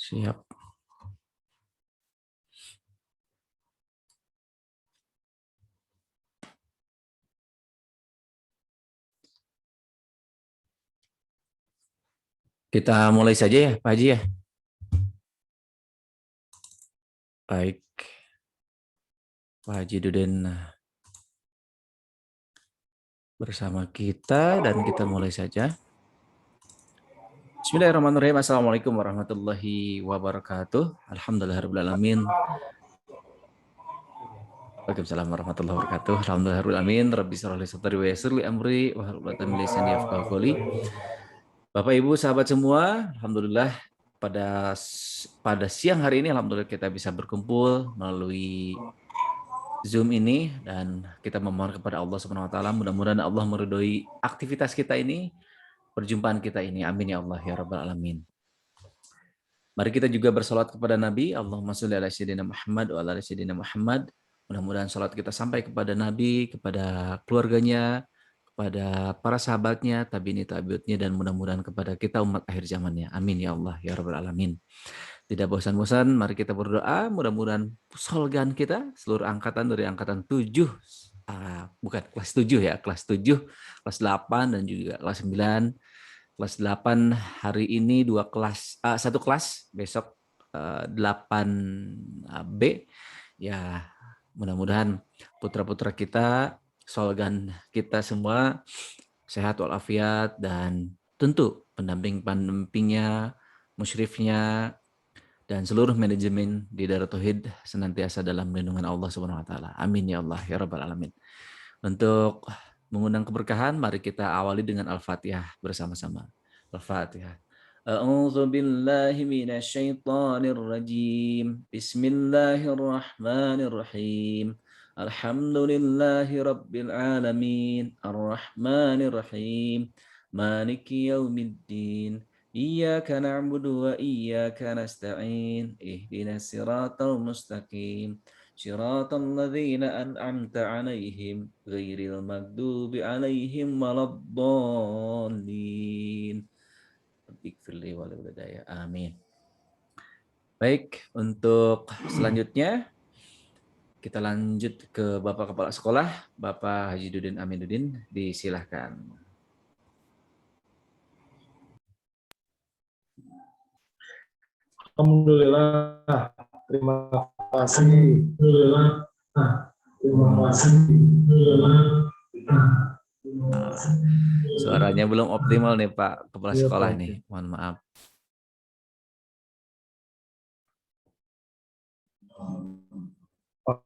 Siap. Kita mulai saja ya, Pak Haji ya. Baik, Pak Haji Duden bersama kita dan kita mulai saja. Bismillahirrahmanirrahim. Assalamualaikum warahmatullahi wabarakatuh. Alhamdulillahirrahmanirrahim. Waalaikumsalam warahmatullahi wabarakatuh. Alhamdulillahirrahmanirrahim. Rabbi shrah li sadri wa yassir li amri wahlul 'uqdatam min lisani yafqahu qawli. Bapak Ibu sahabat semua, alhamdulillah pada siang hari ini alhamdulillah kita bisa berkumpul melalui Zoom ini dan kita memohon kepada Allah Subhanahu wa taala mudah-mudahan Allah meridhoi aktivitas kita ini, perjumpaan kita ini. Amin ya Allah ya rabbal alamin. Mari kita juga bersolat kepada Nabi. Allahumma sholli ala sayyidina Muhammad wa ala sayyidina Muhammad. Mudah-mudahan salat kita sampai kepada Nabi, kepada keluarganya, kepada para sahabatnya, tabi'in tabi'utnya, dan mudah-mudahan kepada kita umat akhir zamannya. Amin ya Allah ya rabbal alamin. Tidak bosan-bosan, mari kita berdoa. Mudah-mudahan solgan kita seluruh angkatan dari angkatan 7, bukan kelas 7 ya, kelas 7, kelas 8 dan juga kelas 9. Kelas 8 hari ini satu kelas, besok 8B. Ya, mudah-mudahan putra-putra kita, solgan kita semua sehat walafiat dan tentu pendamping-pendampingnya, musyrifnya, dan seluruh manajemen di Darut Tauhid senantiasa dalam lindungan Allah Subhanahu wa taala. Amin ya Allah ya rabbal alamin. Untuk mengundang keberkahan, mari kita awali dengan Al-Fatihah bersama-sama. Al-Fatihah. A'udzu billahi minasy syaithanir rajim. Bismillahirrahmanirrahim. Alhamdulillahi rabbil alamin. Arrahmanir rahim. Maliki yaumiddin. Iyyaka na'budu wa iyyaka nasta'in. Ihdinas siratal mustaqim. صراط الذين أنعمت عليهم غير المغضوب عليهم ولا الضالين. Ighfir li wa li walidayya. Amin. Baik, untuk selanjutnya kita lanjut ke Bapak Kepala Sekolah, Bapak Haji Dudin Aminuddin, disilahkan. Alhamdulillah, terima kasih. Alhamdulillah, terima kasih. Suaranya belum optimal nih Pak Kepala Sekolah nih, mohon maaf.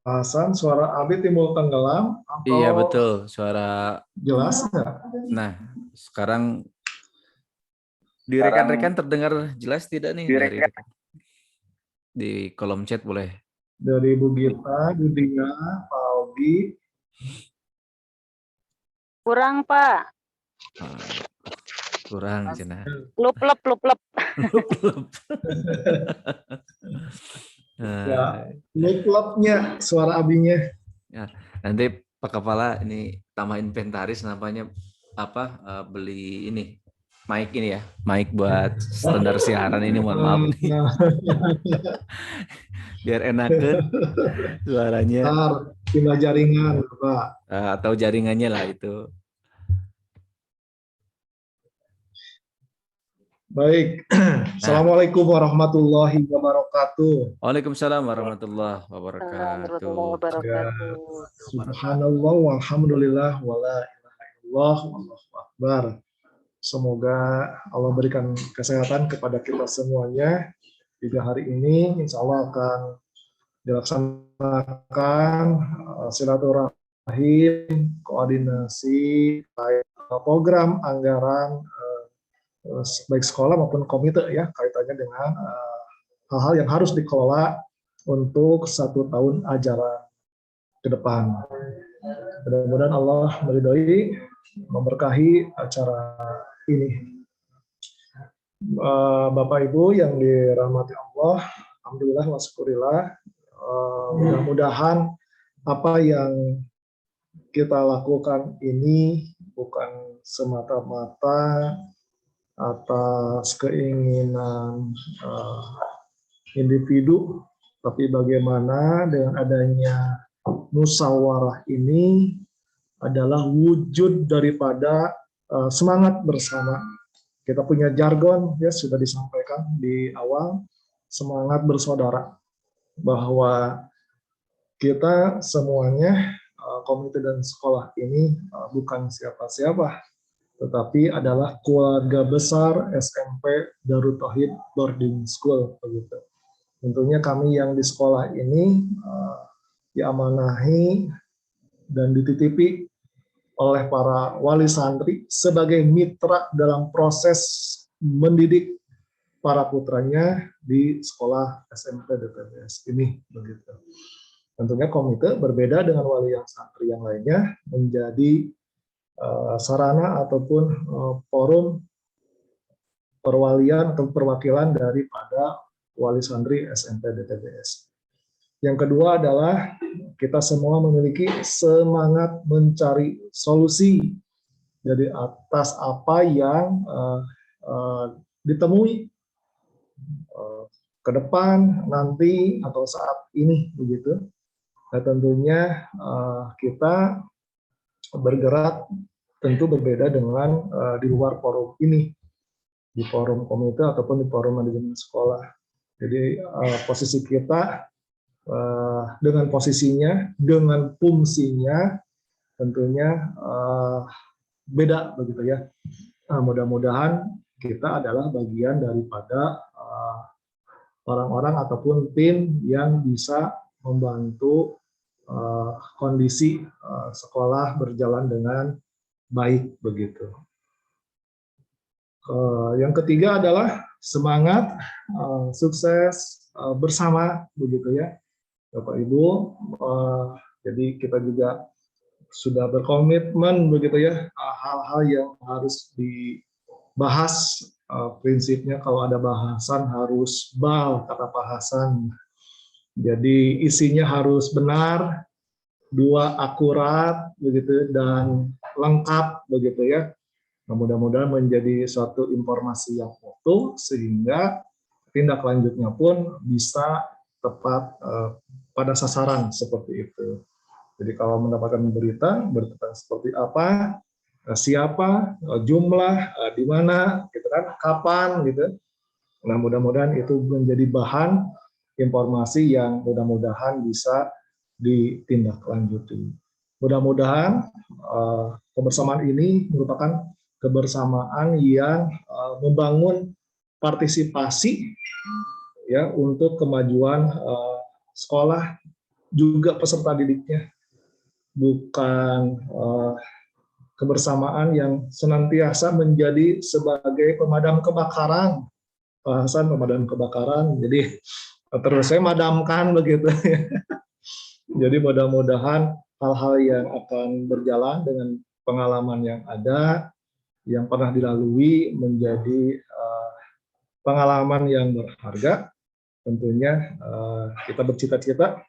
Pasan suara Abi timbul tenggelam atau Iya betul, suara jelas nggak? Nah, sekarang di rekan-rekan terdengar jelas tidak nih dari rekan? Di kolom chat boleh. Dari Bu Gita, Bu Dia, Pak Albi. Kurang, Pak. Kurang cina. Lup. Ya, lup-lupnya suara Abinya. Ya, nanti Pak Kepala ini tambah inventaris namanya apa, beli ini mic ini ya, mic buat standar siaran ini, mohon maaf nih. Biar enakan suaranya. Pindah jaringan, Pak. Atau jaringannya lah itu. Baik. Assalamualaikum warahmatullahi wabarakatuh. Waalaikumsalam warahmatullahi wabarakatuh. Subhanallah walhamdulillah wala ilaha illallah wallahu akbar. Semoga Allah berikan kesehatan kepada kita semuanya. Juga hari ini insya Allah akan dilaksanakan silaturahim, koordinasi, program anggaran baik sekolah maupun komite ya, kaitannya dengan hal-hal yang harus dikelola untuk 1 tahun ajaran ke depan. Mudah-mudahan Allah meridhoi, memberkahi acara ini. Bapak Ibu yang dirahmati Allah, alhamdulillah wa syukurillah, mudah-mudahan apa yang kita lakukan ini bukan semata-mata atas keinginan individu, tapi bagaimana dengan adanya musyawarah ini adalah wujud daripada semangat bersama. Kita punya jargon ya sudah disampaikan di awal, semangat bersaudara, bahwa kita semuanya komite dan sekolah ini bukan siapa-siapa, tetapi adalah keluarga besar SMP Darut Tauhid Boarding School begitu. Tentunya kami yang di sekolah ini diamanahi dan dititipi oleh para wali santri sebagai mitra dalam proses mendidik para putranya di sekolah SMP DTBS ini begitu. Tentunya komite berbeda dengan wali yang santri yang lainnya menjadi sarana ataupun forum perwalian atau perwakilan daripada wali santri SMP DTBS. Yang kedua adalah kita semua memiliki semangat mencari solusi dari atas apa yang ditemui ke depan nanti atau saat ini begitu. Nah, tentunya kita bergerak tentu berbeda dengan di luar forum ini, di forum komite ataupun di forum manajemen sekolah. Jadi posisi kita dengan posisinya, dengan fungsinya tentunya beda begitu ya. Mudah-mudahan kita adalah bagian daripada orang-orang ataupun tim yang bisa membantu kondisi sekolah berjalan dengan baik begitu. Yang ketiga adalah semangat sukses bersama begitu ya. Bapak Ibu, jadi kita juga sudah berkomitmen begitu ya, hal-hal yang harus dibahas, prinsipnya kalau ada bahasan harus kata Pak Hasan. Jadi isinya harus benar, dua akurat begitu dan lengkap begitu ya. Nah, mudah-mudahan menjadi suatu informasi yang utuh sehingga tindak lanjutnya pun bisa tepat pada sasaran seperti itu. Jadi kalau mendapatkan berita seperti apa, siapa, jumlah, di mana, gitu kan, kapan, gitu. Nah, mudah-mudahan itu menjadi bahan informasi yang mudah-mudahan bisa ditindaklanjuti. Mudah-mudahan kebersamaan ini merupakan kebersamaan yang membangun partisipasi ya untuk kemajuan sekolah juga peserta didiknya, bukan kebersamaan yang senantiasa menjadi sebagai pemadam kebakaran, bahasan pemadam kebakaran. Jadi terus saya madamkan begitu. Jadi mudah-mudahan hal-hal yang akan berjalan dengan pengalaman yang ada, yang pernah dilalui menjadi pengalaman yang berharga. Tentunya kita bercita-cita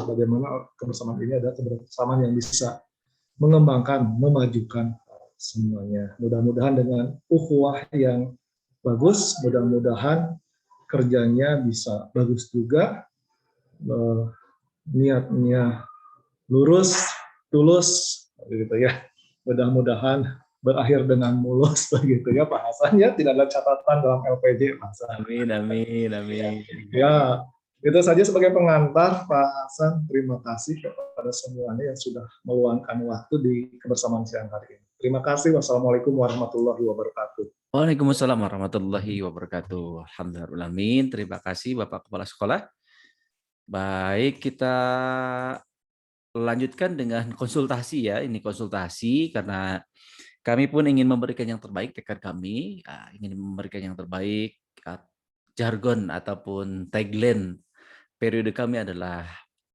bagaimana kebersamaan ini adalah kebersamaan yang bisa mengembangkan, memajukan semuanya. Mudah-mudahan dengan ukhuwah yang bagus, mudah-mudahan kerjanya bisa bagus juga, niatnya lurus, tulus, gitu ya. Mudah-mudahan berakhir dengan mulus begitu ya Pak Hasan ya, tidak ada catatan dalam LPJ Pak Hasan. Amin, amin, amin. Ya, itu saja sebagai pengantar Pak Hasan. Terima kasih kepada semuanya yang sudah meluangkan waktu di kebersamaan siang hari ini. Terima kasih. Wassalamualaikum warahmatullahi wabarakatuh. Waalaikumsalam warahmatullahi wabarakatuh. Alhamdulillah. Terima kasih Bapak Kepala Sekolah. Baik, kita lanjutkan dengan konsultasi ya. Ini konsultasi karena kami pun ingin memberikan yang terbaik, tekad kami ingin memberikan yang terbaik. Jargon ataupun tagline periode kami adalah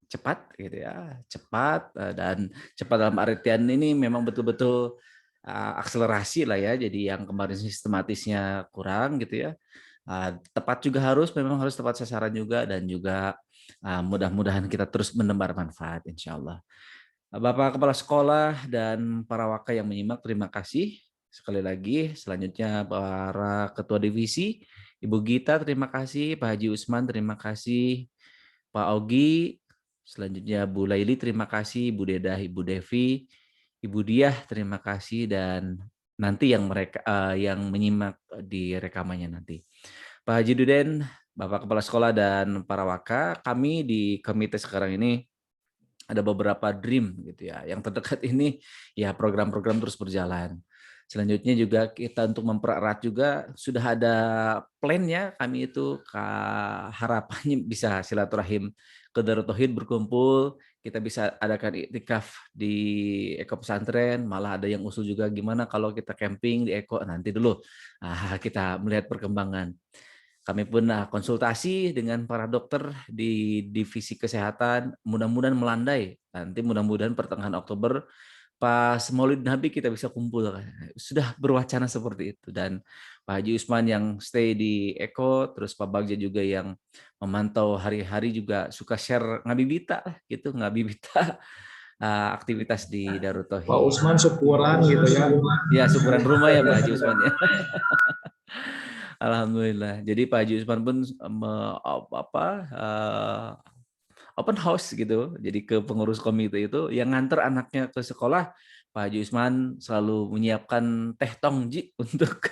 cepat gitu ya, cepat dan cepat dalam artian ini memang betul-betul akselerasi lah ya. Jadi yang kemarin sistematisnya kurang gitu ya. Tepat juga memang harus tepat sasaran juga, dan juga mudah-mudahan kita terus menebar manfaat insya Allah. Bapak Kepala Sekolah dan para waka yang menyimak, terima kasih sekali lagi. Selanjutnya para Ketua Divisi, Ibu Gita terima kasih, Pak Haji Usman terima kasih, Pak Ogi, selanjutnya Bu Laili terima kasih, Bu Dedah, Ibu Devi, Ibu Diah terima kasih, dan nanti yang yang menyimak di rekamannya nanti. Pak Haji Duden, Bapak Kepala Sekolah dan para waka, kami di komite sekarang ini ada beberapa dream gitu ya. Yang terdekat ini ya program-program terus berjalan. Selanjutnya juga kita untuk mempererat juga sudah ada plan-nya, kami itu harapannya bisa silaturahim ke Darut Tauhid berkumpul, kita bisa adakan iktikaf di Eko Pesantren, malah ada yang usul juga gimana kalau kita camping di Eko, nanti dulu kita melihat perkembangan. Kami pun konsultasi dengan para dokter di divisi kesehatan, mudah-mudahan melandai. Nanti mudah-mudahan pertengahan Oktober pas Maulid Nabi kita bisa kumpul. Sudah berwacana seperti itu. Dan Pak Haji Usman yang stay di Eko, terus Pak Bagja juga yang memantau hari-hari juga suka share ngabibita gitu, ngabibita aktivitas di Darut Pak Tauhid. Usman syukuran gitu ya. Ya, syukuran rumah ya Pak Haji Usman ya. Alhamdulillah. Jadi Pak Haji Usman pun open house gitu. Jadi ke pengurus komite itu yang nganter anaknya ke sekolah, Pak Haji Usman selalu menyiapkan teh tongji untuk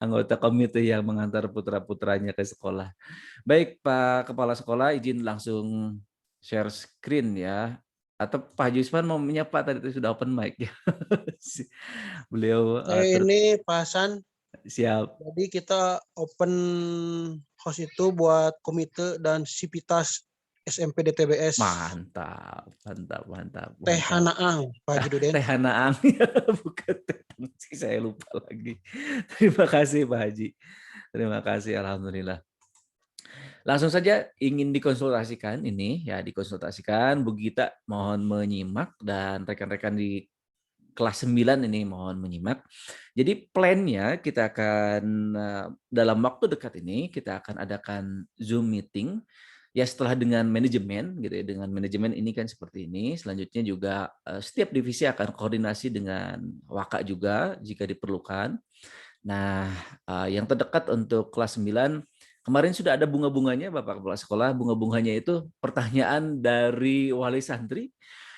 anggota komite yang mengantar putra-putranya ke sekolah. Baik Pak Kepala Sekolah, izin langsung share screen ya. Atau Pak Haji Usman mau menyapa, tadi itu sudah open mic ya. Beliau Ini Pak Hasan, siap. jadi kita open house itu buat komite dan sivitas SMP DTBS. Mantap, mantap, mantap. Teh Hanaang, Pak Haji Duden. Teh Hanaang, bukan teh tangsi, saya lupa lagi. Terima kasih Pak Haji. Terima kasih, alhamdulillah. Langsung saja ingin dikonsultasikan ini ya, dikonsultasikan Bu Gita mohon menyimak, dan rekan-rekan di kelas 9 ini mohon menyimak. Jadi plan-nya kita akan dalam waktu dekat ini kita akan adakan Zoom meeting ya, setelah dengan manajemen gitu ya. Dengan manajemen ini kan seperti ini. Selanjutnya juga setiap divisi akan koordinasi dengan waka juga jika diperlukan. Nah, yang terdekat untuk kelas 9 kemarin sudah ada bunga-bunganya Bapak Kepala Sekolah. Bunga-bunganya itu pertanyaan dari wali santri.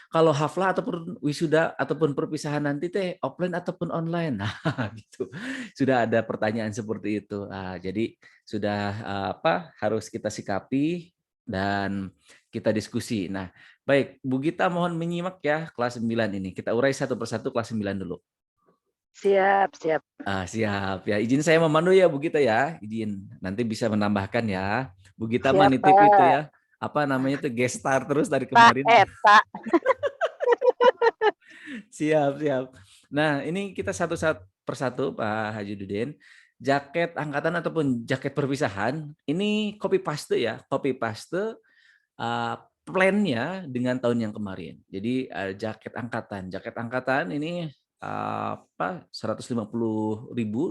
Kalau haflah ataupun wisuda ataupun perpisahan nanti teh offline ataupun online. Nah, gitu. Sudah ada pertanyaan seperti itu. Jadi sudah harus kita sikapi dan kita diskusi. Nah, baik Bu Gita mohon menyimak ya kelas 9 ini. Kita urai satu persatu kelas 9 dulu. Siap, siap. Siap ya. Izin saya memandu ya Bu Gita ya. Izin. Nanti bisa menambahkan ya. Bu Gita mah Siap, nitip Pak. itu ya. Apa namanya itu guest star terus dari Pak kemarin. Eta. Siap, siap. Nah, ini kita satu persatu Pak Haji Duden. Jaket angkatan ataupun jaket perpisahan ini copy paste ya, copy paste plan-nya dengan tahun yang kemarin. Jadi jaket angkatan ini 150.000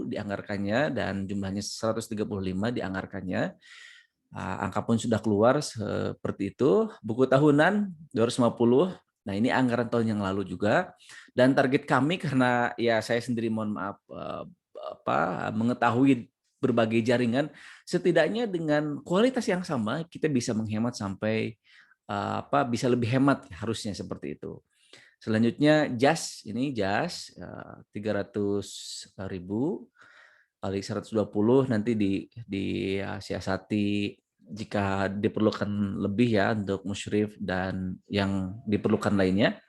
dianggarkannya dan jumlahnya 135 dianggarkannya. Angka pun sudah keluar seperti itu. Buku tahunan 250. Nah, ini anggaran tahun yang lalu juga. Dan target kami karena ya saya sendiri mohon maaf mengetahui berbagai jaringan, setidaknya dengan kualitas yang sama kita bisa menghemat sampai bisa lebih hemat, harusnya seperti itu. Selanjutnya jas 300.000 kali 120 nanti disiasati jika diperlukan lebih ya untuk musyrif dan yang diperlukan lainnya.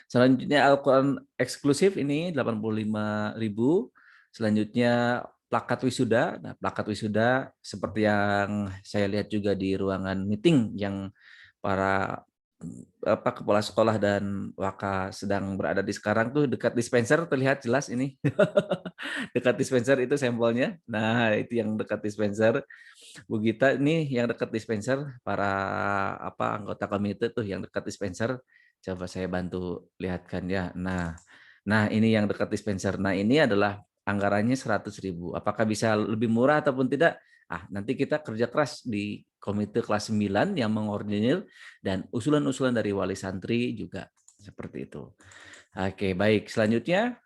Selanjutnya Al-Quran eksklusif ini 85.000. Selanjutnya plakat wisuda. Nah, plakat wisuda seperti yang saya lihat juga di ruangan meeting yang para kepala sekolah dan waka sedang berada di sekarang tuh, dekat dispenser terlihat jelas ini. Dekat dispenser itu sampelnya. Nah, itu yang dekat dispenser. Bu Gita ini yang dekat dispenser, para anggota komite tuh yang dekat dispenser. Coba saya bantu lihatkan ya. Nah ini yang dekat dispenser. Nah, ini adalah anggarannya 100.000. Apakah bisa lebih murah ataupun tidak? Nanti kita kerja keras di komite kelas 9 yang mengordinir dan usulan-usulan dari wali santri juga seperti itu. Oke, baik. Selanjutnya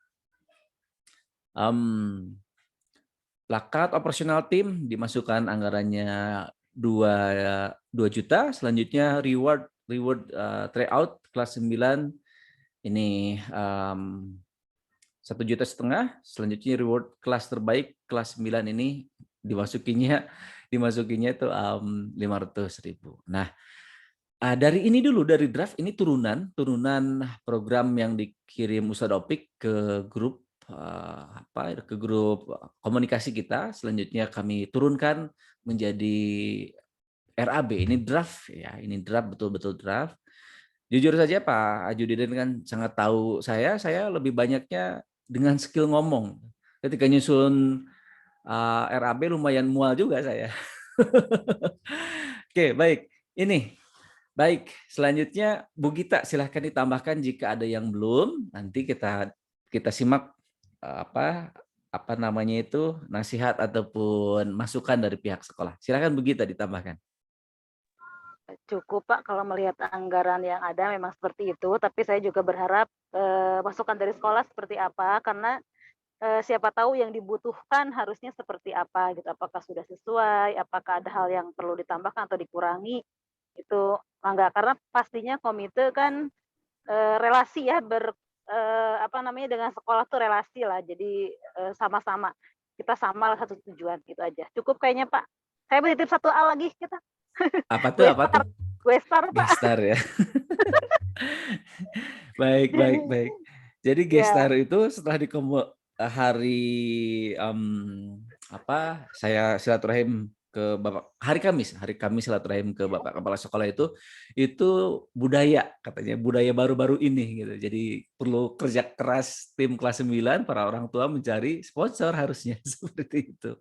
Plakat operasional tim dimasukkan anggarannya 2 juta. Selanjutnya reward tryout kelas 9 ini 1,5 juta. Selanjutnya reward kelas terbaik kelas 9 ini dimasukinya itu 500.000. Nah, dari ini dulu, dari draft ini turunan program yang dikirim Ustadz Opik ke grup ke grup komunikasi kita. Selanjutnya kami turunkan menjadi RAB. Ini draft ya, ini draft, betul-betul draft. Jujur saja Pak Ajudin kan sangat tahu saya lebih banyaknya dengan skill ngomong. Ketika nyusun RAB lumayan mual juga saya. Oke, baik. Baik, selanjutnya Bu Gita silahkan ditambahkan jika ada yang belum. Nanti kita simak apa namanya itu nasihat ataupun masukan dari pihak sekolah. Silahkan Bu Gita ditambahkan. Cukup Pak kalau melihat anggaran yang ada memang seperti itu, tapi saya juga berharap masukan dari sekolah seperti apa, karena siapa tahu yang dibutuhkan harusnya seperti apa gitu. Apakah sudah sesuai, apakah ada hal yang perlu ditambahkan atau dikurangi, itu enggak, karena pastinya komite kan relasi ya dengan sekolah tuh relasi lah. Jadi sama-sama kita sama lah satu tujuan gitu aja. Cukup kayaknya Pak. Saya menitip 1A lagi kita. Apa tuh? Gue star Pak. Gestar ya. Baik. Jadi gestar itu setelah hari saya silaturahim ke Bapak hari Kamis silaturahim ke Bapak Kepala Sekolah itu budaya, katanya budaya baru-baru ini gitu. Jadi perlu kerja keras tim kelas 9, para orang tua mencari sponsor harusnya seperti itu.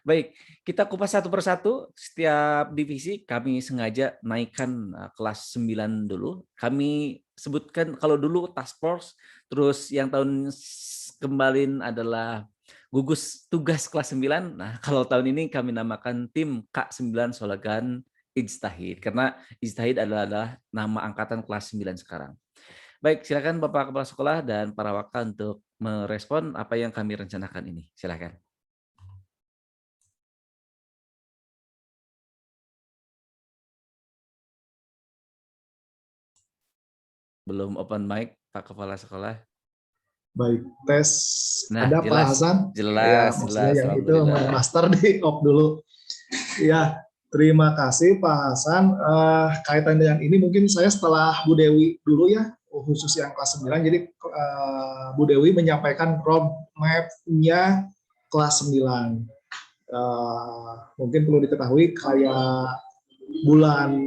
Baik, kita kupas satu persatu. Setiap divisi kami sengaja naikkan kelas 9 dulu. Kami sebutkan kalau dulu task force, terus yang tahun kemarin adalah gugus tugas kelas 9. Nah, kalau tahun ini kami namakan tim K9 Solagan Ijtahid, karena Ijtahid adalah nama angkatan kelas 9 sekarang. Baik, silakan Bapak Kepala Sekolah dan para wakil untuk merespon apa yang kami rencanakan ini. Silakan. Belum open mic, Pak Kepala Sekolah. Baik, tes ada jelas, Pak Hasan. Jelas. Yang itu master di off dulu. Ya, terima kasih Pak Hasan. Kaitan dengan ini mungkin saya setelah Bu Dewi dulu ya, khusus yang kelas 9. Jadi Bu Dewi menyampaikan roadmap-nya kelas 9. Mungkin perlu diketahui kayak bulan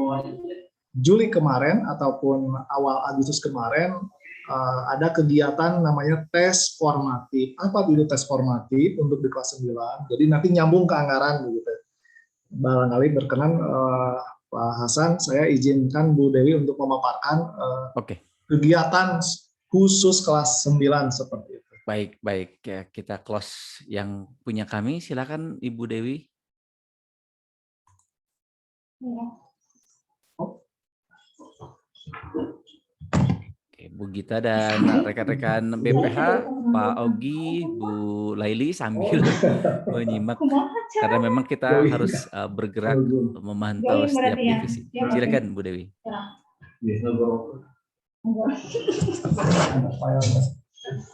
Juli kemarin ataupun awal Agustus kemarin ada kegiatan namanya tes formatif. Apa itu tes formatif untuk di kelas 9? Jadi nanti nyambung ke anggaran begitu. Barangkali berkenan Pak Hasan, saya izinkan Bu Dewi untuk memaparkan kegiatan khusus kelas 9 seperti itu. Baik. Ya, kita close yang punya kami. Silakan Ibu Dewi. Bu Gita dan rekan-rekan BPH, Pak Ogi, Bu Laili sambil menyimak karena memang kita harus bergerak memantau setiap divisi. Silakan Bu Dewi.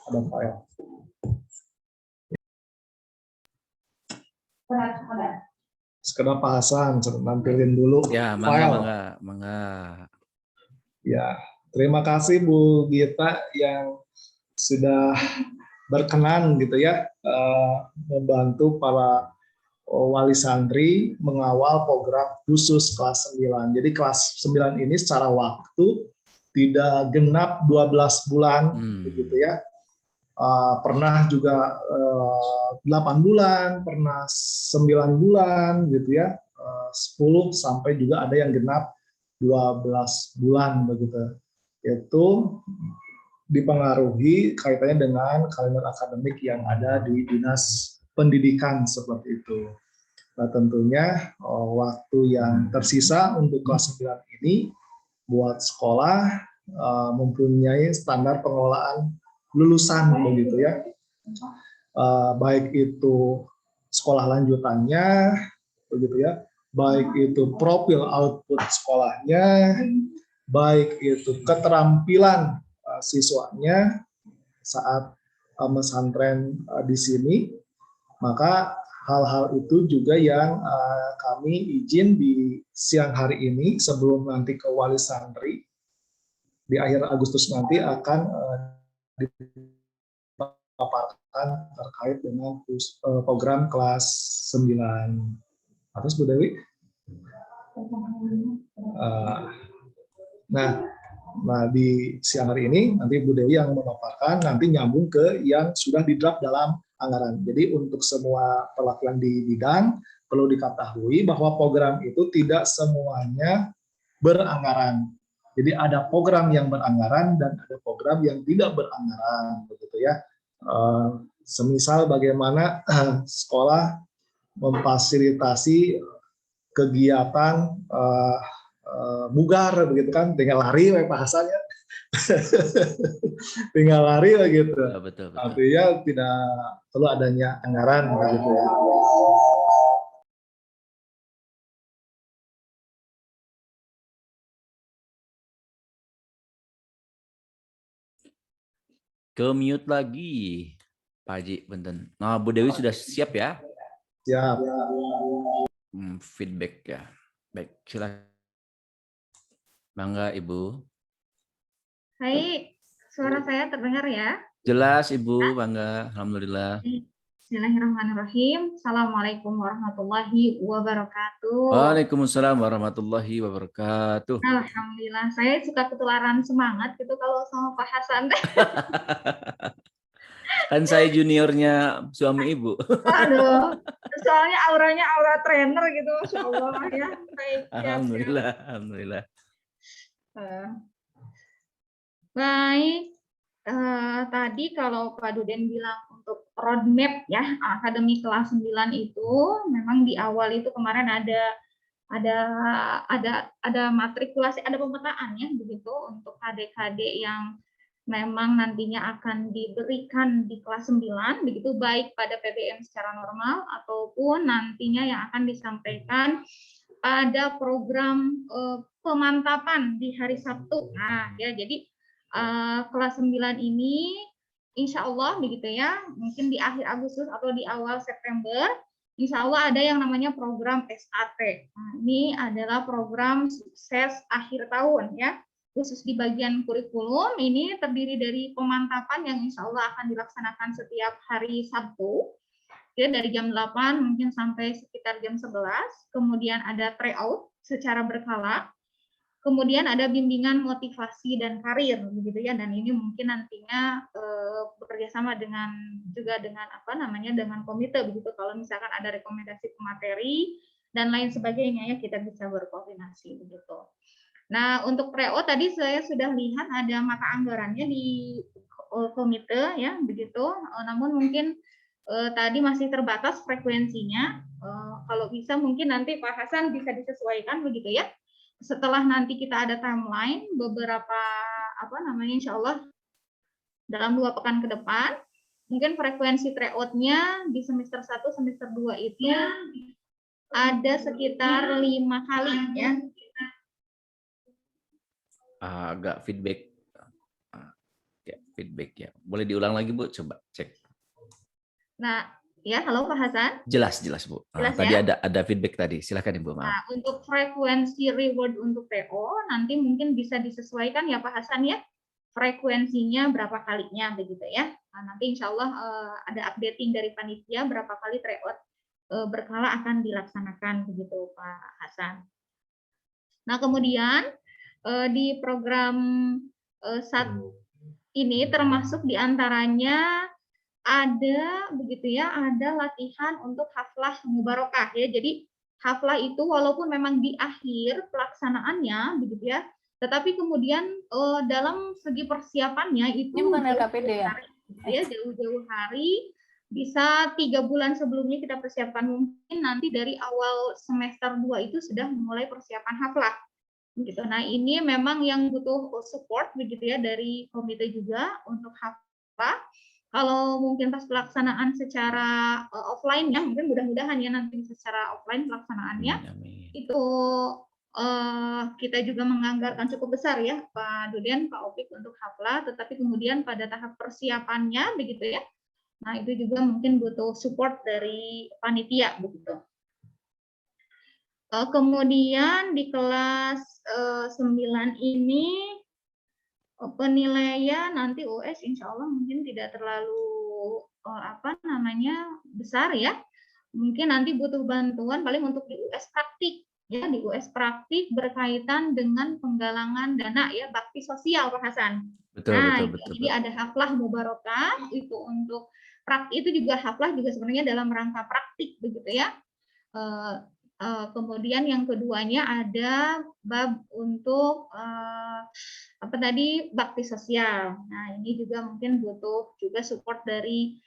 Ada file. Sekedar Pak Hasan, nampilin dulu. Ya, mangga. Ya, terima kasih Bu Gita yang sudah berkenan gitu ya membantu para wali santri mengawal program khusus kelas 9. Jadi kelas 9 ini secara waktu tidak genap 12 bulan begitu ya. Pernah juga 8 bulan, pernah 9 bulan gitu ya. 10 sampai juga ada yang genap 12 bulan begitu. Itu dipengaruhi kaitannya dengan kalender akademik yang ada di Dinas Pendidikan seperti itu. Nah, tentunya waktu yang tersisa untuk kelas 9 ini buat sekolah mempunyai standar pengelolaan lulusan begitu ya. Baik itu sekolah lanjutannya, begitu ya, baik itu profil output sekolahnya, baik itu keterampilan siswanya saat mesantren di sini, maka hal-hal itu juga yang kami izin di siang hari ini sebelum nanti ke wali santri di akhir Agustus nanti akan dipaparkan terkait dengan program kelas 9. Atas Bu Dewi. Nah, di siang hari ini nanti Bu Dewi yang memaparkan, nanti nyambung ke yang sudah di-draft dalam anggaran. Jadi untuk semua perwakilan di bidang perlu diketahui bahwa program itu tidak semuanya beranggaran. Jadi ada program yang beranggaran dan ada program yang tidak beranggaran, begitu ya. Semisal bagaimana sekolah memfasilitasi kegiatan bugar, begitu kan, tinggal lari, Pak Hasan ya. Tinggal lari begitu. Betul. Artinya tidak perlu adanya anggaran, begitu ya. Ke mute lagi, Pak Haji, benten. Nah, Bu Dewi sudah siap ya? Siap. Feedback ya. Baik, silakan. Bangga, Ibu. Baik, suara saya terdengar ya? Jelas, Ibu. Bangga. Alhamdulillah. Bismillahirrahmanirrahim. Assalamualaikum warahmatullahi wabarakatuh. Waalaikumsalam warahmatullahi wabarakatuh. Alhamdulillah, saya suka ketularan semangat gitu kalau sama Pak Hasan. Kan saya juniornya suami Ibu. Aduh, soalnya auranya aura trainer gitu, Masya Allah ya. Baik, Alhamdulillah, alhamdulillah. Baik, tadi kalau Pak Duden bilang untuk roadmap ya, akademi kelas 9 itu memang di awal itu kemarin ada matrikulasi, ada pemetaan ya begitu untuk adik-adik yang memang nantinya akan diberikan di kelas 9 begitu, baik pada PBM secara normal ataupun nantinya yang akan disampaikan pada program pemantapan di hari Sabtu. Nah, ya jadi kelas 9 ini insya Allah begitu ya, mungkin di akhir Agustus atau di awal September, insya Allah ada yang namanya program SAT. Nah, ini adalah program sukses akhir tahun ya, khusus di bagian kurikulum. Ini terdiri dari pemantapan yang insya Allah akan dilaksanakan setiap hari Sabtu, ya, dari jam 8 mungkin sampai sekitar jam 11, kemudian ada tryout secara berkala, kemudian ada bimbingan motivasi dan karir begitu ya, dan ini mungkin nantinya bekerja sama dengan dengan komite begitu, kalau misalkan ada rekomendasi pemateri dan lain sebagainya ya, kita bisa berkoordinasi begitu. Nah, untuk tryout tadi saya sudah lihat ada mata anggarannya di komite ya begitu, namun mungkin tadi masih terbatas frekuensinya. Kalau bisa mungkin nanti Pak Hasan bisa disesuaikan begitu ya. Setelah nanti kita ada timeline beberapa insya Allah dalam 2 pekan ke depan, mungkin frekuensi tryout-nya di semester 1, semester 2 itu ada sekitar 5 kali ya. Agak feedback. Ya, feedback ya. Boleh diulang lagi, Bu? Coba cek. Nah, ya, halo Pak Hasan. Jelas, Bu. Jelas, tadi ya? ada feedback tadi. Silakan Ibu, maaf. Nah, untuk frekuensi reward untuk PO nanti mungkin bisa disesuaikan ya Pak Hasan ya. Frekuensinya berapa kalinya begitu ya. Nah, nanti insya Allah ada updating dari panitia berapa kali tryout berkala akan dilaksanakan begitu Pak Hasan. Nah, kemudian di program saat ini termasuk diantaranya ada begitu ya, ada latihan untuk haflah mubarokah ya. Jadi haflah itu walaupun memang di akhir pelaksanaannya begitu ya, tetapi kemudian dalam segi persiapannya itu Ini bukan LKPD ya? Ya, jauh-jauh hari, bisa 3 bulan sebelumnya kita persiapkan, mungkin nanti dari awal semester 2 itu sudah mulai persiapan haflah gitu. Nah, ini memang yang butuh support begitu ya dari komite juga untuk haflah. Kalau mungkin pas pelaksanaan secara offline ya, mungkin mudah-mudahan ya nanti bisa secara offline pelaksanaannya, Amin. itu kita juga menganggarkan cukup besar ya Pak Duden, Pak Opik untuk hafla, tetapi kemudian pada tahap persiapannya begitu ya. Nah, itu juga mungkin butuh support dari panitia begitu. Kemudian di kelas 9 ini penilaian nanti US insya Allah mungkin tidak terlalu besar ya. Mungkin nanti butuh bantuan paling untuk di US praktik ya, di US praktik berkaitan dengan penggalangan dana ya, bakti sosial Pak Hasan. Betul, Nah, betul. jadi ada haflah mubarokah itu untuk praktik, itu juga haflah juga sebenarnya dalam rangka praktik begitu ya. Kemudian yang keduanya ada bab untuk bakti sosial. Nah, ini juga mungkin butuh juga support dari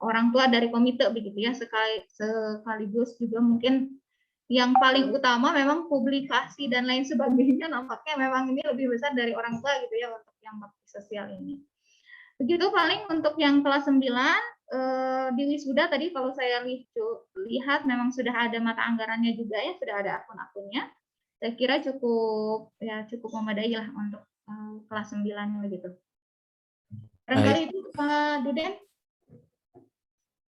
orang tua dari komite begitu ya, sekaligus juga mungkin yang paling utama memang publikasi dan lain sebagainya, nampaknya memang ini lebih besar dari orang tua gitu ya untuk yang bakti sosial ini. Begitu paling untuk yang kelas 9 di wisuda tadi kalau saya lihat memang sudah ada mata anggarannya juga ya, sudah ada akun-akunnya. Saya kira cukup memadai lah untuk kelas 9 begitu. Barangkali itu Pak Duden.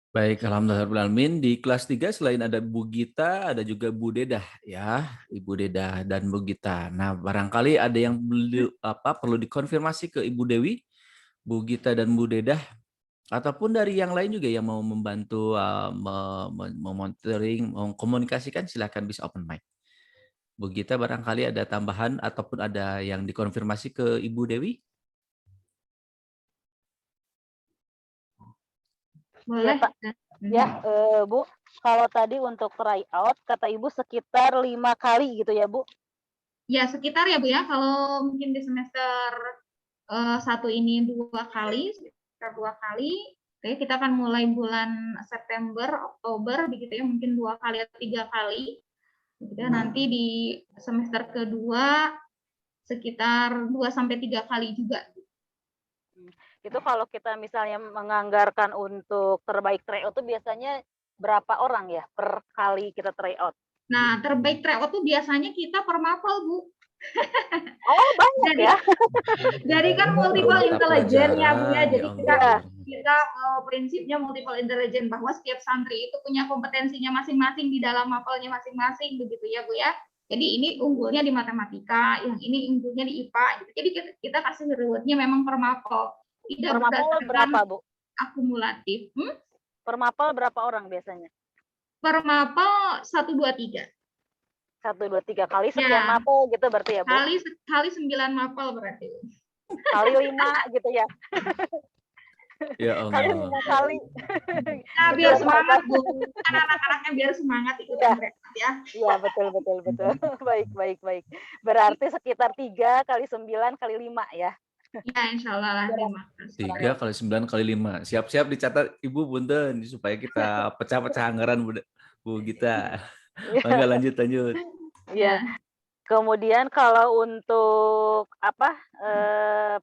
Baik, alhamdulillah. Di kelas 3 selain ada Bu Gita, ada juga Bu Dedah ya, Ibu Dedah dan Bu Gita. Nah, barangkali ada yang perlu dikonfirmasi ke Ibu Dewi, Bu Gita dan Bu Dedah, ataupun dari yang lain juga yang mau membantu memonitoring, mengkomunikasikan, silakan bisa open mic. Bu Gita barangkali ada tambahan ataupun ada yang dikonfirmasi ke Ibu Dewi? Boleh. Ya, Pak. Ya, Bu, kalau tadi untuk tryout kata Ibu sekitar 5 kali gitu ya, Bu? Ya, sekitar ya, Bu ya. Kalau mungkin di semester 1 ini 2 kali, sekitar 2 kali. Oke, kita akan mulai bulan September, Oktober begitu ya, mungkin 2 kali atau 3 kali. Gitu ya. Nanti di semester kedua sekitar 2 sampai 3 kali juga. Itu kalau kita misalnya menganggarkan untuk terbaik tryout itu biasanya berapa orang ya per kali kita tryout? Nah, terbaik tryout tuh biasanya kita per mapel, Bu. Oh, banyak ya. Jadi kan multiple intelligence ya, Bu ya. Jadi kita prinsipnya multiple intelligence bahwa setiap santri itu punya kompetensinya masing-masing di dalam mapelnya masing-masing begitu ya, Bu ya. Jadi ini unggulnya di matematika, yang ini unggulnya di IPA gitu. Jadi kita kasih rewardnya memang per mapel. Tidak per mapel berapa, Bu? Akumulatif. Per mapel berapa orang biasanya? Per mapel 1, 2, 3. 1, 2, 3 kali sekian mapel gitu berarti ya, Bu? Kali 9 mapel berarti. Kali 5 gitu ya. Ya Allah. Kali 5 kali. Nah, biar semangat, Bu. Anak-anaknya biar semangat ikutan berangkat ya. Iya, betul. Baik. Berarti sekitar 3 kali 9 kali 5 ya. Ya, insya Allah lah 5. 3 kali 9 kali 5. Siap-siap dicatat Ibu Bunten supaya kita pecah-pecah anggaran Bu Gita. Mangga lanjut. Iya. Kemudian kalau untuk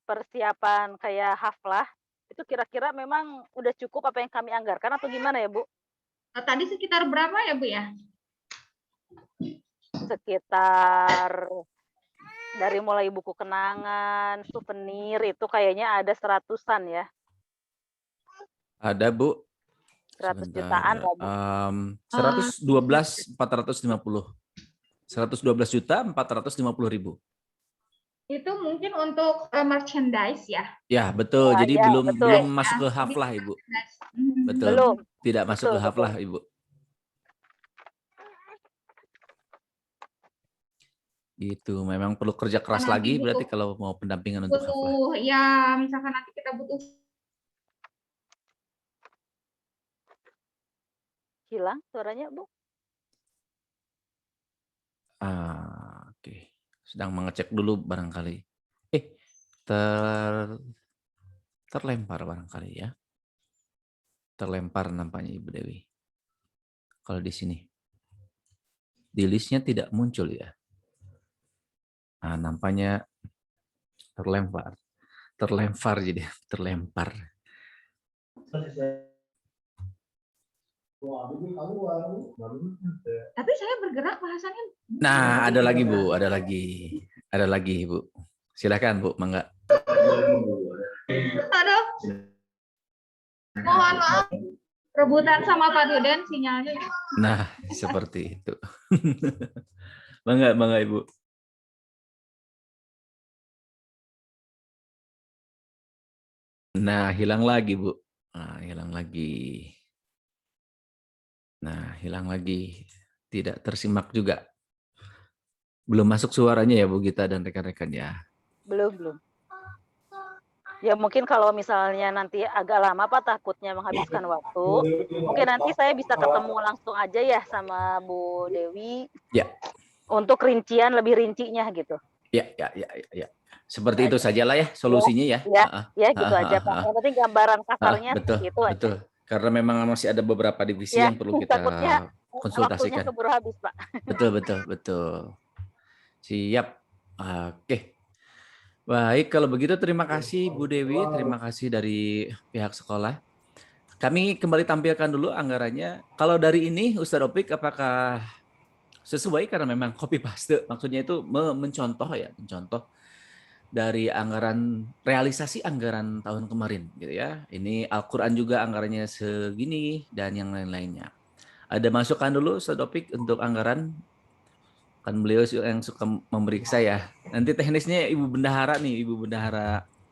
persiapan kayak haflah itu kira-kira memang udah cukup apa yang kami anggarkan atau gimana ya, Bu? Tadi sekitar berapa ya, Bu ya? Sekitar dari mulai buku kenangan, souvenir itu kayaknya ada 100-an ya. Ada, Bu. 100 jutaan lah, Bu. 112.450. 112.450.000. Itu mungkin untuk merchandise ya? Ya, betul. Jadi belum masuk ke haflah, Ibu. Betul. Belum. Tidak masuk ke haflah, Ibu. Gitu, memang perlu kerja keras lagi berarti kalau mau pendampingan untuk haflah. Ya, misalkan nanti kita butuh. Hilang suaranya, Bu? Oke. Sedang mengecek dulu barangkali. Terlempar barangkali ya. Terlempar nampaknya Ibu Dewi. Kalau di sini. Di listnya tidak muncul ya. Nampaknya terlempar jadi terlempar. Tapi saya bergerak bahasannya. Nah, ada lagi Bu, ada lagi Bu. Silakan Bu, mangga. Aduh, mohon maaf. Rebutan sama Pak Duden sinyalnya. Nah, seperti itu. Mangga Ibu. Nah, hilang lagi Bu. Nah, hilang lagi. Tidak tersimak juga. Belum masuk suaranya ya Bu Gita dan rekan-rekan ya. Belum. Ya mungkin kalau misalnya nanti agak lama Pak takutnya menghabiskan waktu, mungkin nanti saya bisa ketemu langsung aja ya sama Bu Dewi. Ya. Untuk rincian lebih rincinya gitu. Ya. Seperti itu sajalah ya solusinya ya. Ya gitu aja Pak. Yang penting gambaran kasarnya itu aja. Betul. Karena memang masih ada beberapa divisi yang perlu kita konsultasikan. Waktunya keburu habis Pak. Betul. Siap. Oke. Baik, kalau begitu terima kasih Bu Dewi, terima kasih dari pihak sekolah. Kami kembali tampilkan dulu anggarannya. Kalau dari ini Ustadz Opik apakah sesuai karena memang copy paste, maksudnya itu mencontoh dari anggaran realisasi anggaran tahun kemarin gitu ya. Ini Al-Qur'an juga anggarannya segini dan yang lain-lainnya. Ada masukan dulu Ustadz Opik untuk anggaran? Kan beliau yang suka memeriksa ya. Nanti teknisnya Ibu Bendahara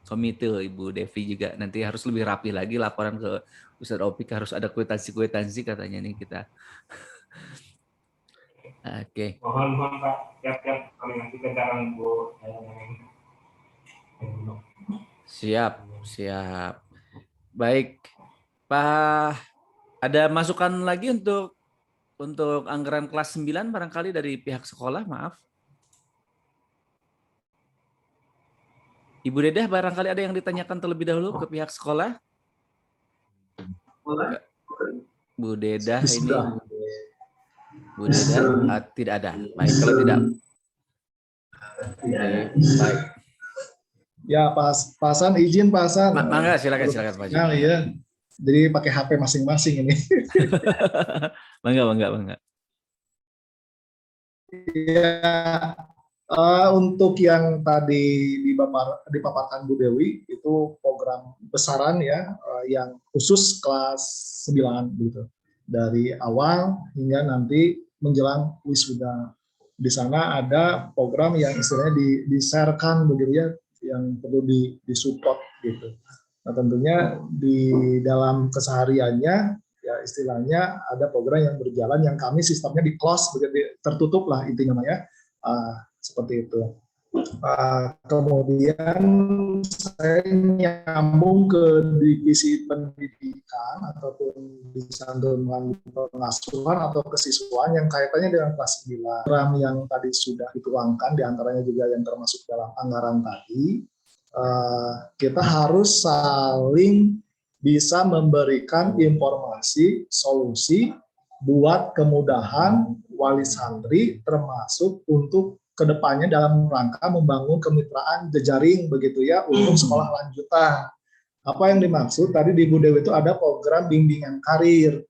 komite, Ibu Devi juga nanti harus lebih rapi lagi laporan ke Ustadz Opik, harus ada kwitansi katanya nih kita. Oke. Mohon Pak, siap kami nanti kendaraan Bu. Siap. Baik. Pak, ada masukan lagi untuk anggaran kelas 9 barangkali dari pihak sekolah, maaf. Ibu Dedah barangkali ada yang ditanyakan terlebih dahulu ke pihak sekolah? Bu Dedah ini. Bu Dedah tidak ada. Baik, kalau tidak. Baik. Ya, Pak Hasan, izin Pak Hasan. Mangga, silakan Pak Haji. Nah, iya. Jadi pakai HP masing-masing ini. Mangga. Ya, untuk yang tadi dipaparkan Bu Dewi itu program besaran ya, yang khusus kelas 9 gitu. Dari awal hingga nanti menjelang wisuda. Di sana ada program yang istilahnya di-share-kan begitu ya, yang perlu disupport gitu. Nah, tentunya di dalam kesehariannya ya istilahnya ada program yang berjalan yang kami sistemnya di close begitu, tertutup lah intinya ya, seperti itu. Kemudian saya nyambung ke divisi pendidikan ataupun di santunan pengasuhan atau kesiswaan yang kaitannya dengan kelas 9. Program yang tadi sudah dituangkan diantaranya juga yang termasuk dalam anggaran tadi, kita harus saling bisa memberikan informasi, solusi buat kemudahan wali santri termasuk untuk kedepannya dalam rangka membangun kemitraan jejaring begitu ya untuk sekolah lanjutan. Apa yang dimaksud tadi di Bu Dewi itu ada program bimbingan karir.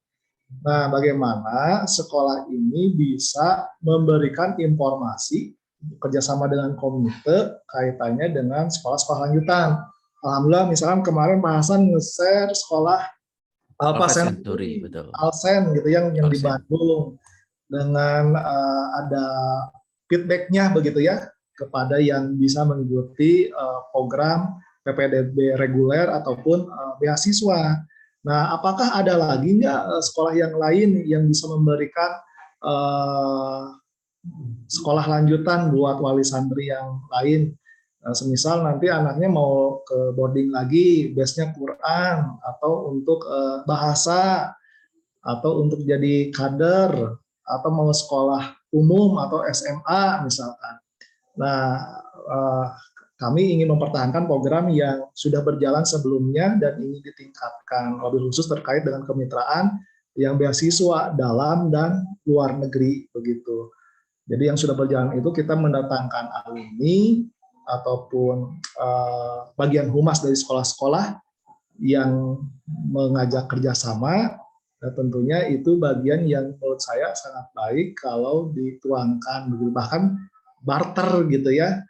Nah, bagaimana sekolah ini bisa memberikan informasi kerjasama dengan komite kaitannya dengan sekolah-sekolah lanjutan. Alhamdulillah misalkan kemarin Pak Hasan nge-share sekolah Alpha Century, Alsen gitu yang di Bandung dengan ada feedback-nya begitu ya kepada yang bisa mengikuti program PPDB reguler ataupun beasiswa. Nah, apakah ada lagi nggak sekolah yang lain yang bisa memberikan sekolah lanjutan buat wali santri yang lain? Semisal nanti anaknya mau ke boarding lagi, base-nya Quran, atau untuk bahasa, atau untuk jadi kader, atau mau sekolah umum atau SMA misalkan. Nah, kami ingin mempertahankan program yang sudah berjalan sebelumnya dan ingin ditingkatkan, lebih khusus terkait dengan kemitraan yang beasiswa dalam dan luar negeri begitu. Jadi yang sudah berjalan itu kita mendatangkan alumni ataupun bagian humas dari sekolah-sekolah yang mengajak kerjasama. Nah, tentunya itu bagian yang menurut saya sangat baik kalau dituangkan begitu, bahkan barter gitu ya.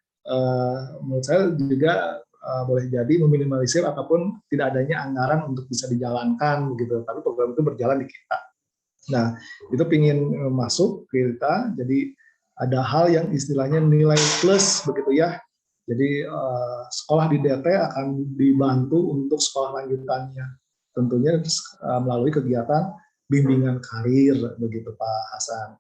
Menurut saya juga boleh jadi meminimalisir ataupun tidak adanya anggaran untuk bisa dijalankan gitu, tapi program itu berjalan di kita. Nah, itu pingin masuk ke kita, jadi ada hal yang istilahnya nilai plus begitu ya. Jadi sekolah di DT akan dibantu untuk sekolah lanjutannya, tentunya melalui kegiatan bimbingan karir begitu Pak Hasan.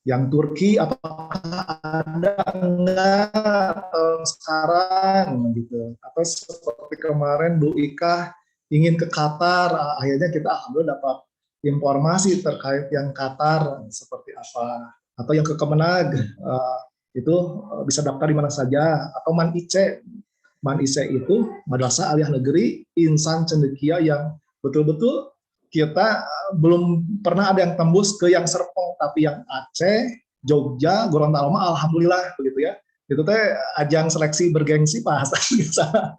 Yang Turki apakah ada enggak sekarang gitu, atau seperti kemarin Bu Ika ingin ke Qatar, akhirnya kita alhamdulillah dapat informasi terkait yang Qatar seperti apa, atau yang ke Kemenag itu bisa daftar di mana saja, atau Man IC itu Madrasah Aliyah Negeri Insan Cendekia yang betul-betul kita belum pernah ada yang tembus ke yang Serpong, tapi yang Aceh, Jogja, Gorontalo alhamdulillah begitu ya. Itu teh ajang seleksi bergengsi Pak Hasan di sana.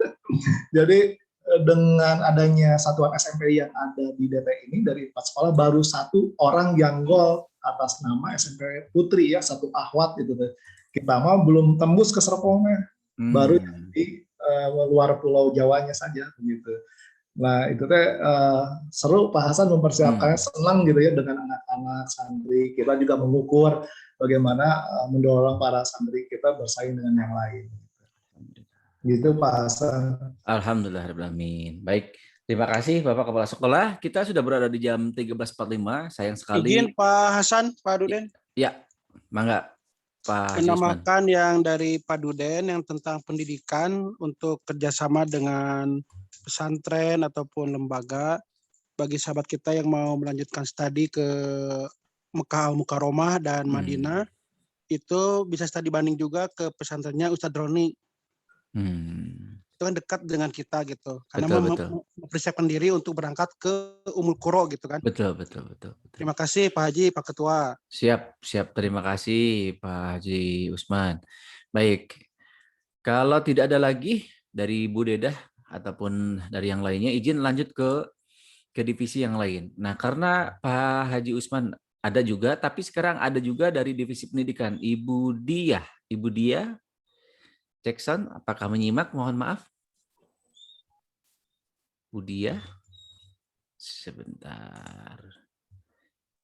Jadi dengan adanya satuan SMP yang ada di DT ini dari 4 sekolah baru 1 orang yang gol atas nama SMP Putri ya, 1 akhwat gitu teh. Kita mah belum tembus ke Serpongnya. Baru di luar pulau Jawanya saja begitu. Nah itu teh seru Pak Hasan mempersiapkannya, senang gitu ya dengan anak-anak santri. Kita juga mengukur bagaimana mendorong para santri kita bersaing dengan yang lain. Gitu Pak Hasan. Alhamdulillahirrahmanirrahim. Baik, terima kasih Bapak Kepala Sekolah. Kita sudah berada di jam 13.45. Sayang sekali. Izin Pak Hasan, Pak Duden. Ya, mangga Pak Haji Usman. Menamakan yang dari Pak Duden yang tentang pendidikan untuk kerjasama dengan pesantren ataupun lembaga bagi sahabat kita yang mau melanjutkan studi ke Mekah Al-Mukarramah dan Madinah, itu bisa studi banding juga ke pesantrennya Ustadz Roni. Itu kan dekat dengan kita gitu, karena mempersiapkan diri untuk berangkat ke Ummul Qura gitu kan. Betul. Terima kasih Pak Haji, Pak Ketua. Siap. Terima kasih Pak Haji Usman. Baik, kalau tidak ada lagi dari Bu Dedah ataupun dari yang lainnya, izin lanjut ke divisi yang lain. Nah, karena Pak Haji Usman ada juga, tapi sekarang ada juga dari divisi pendidikan, Ibu Dia, Jackson, apakah menyimak? Mohon maaf. Bu Dia, sebentar.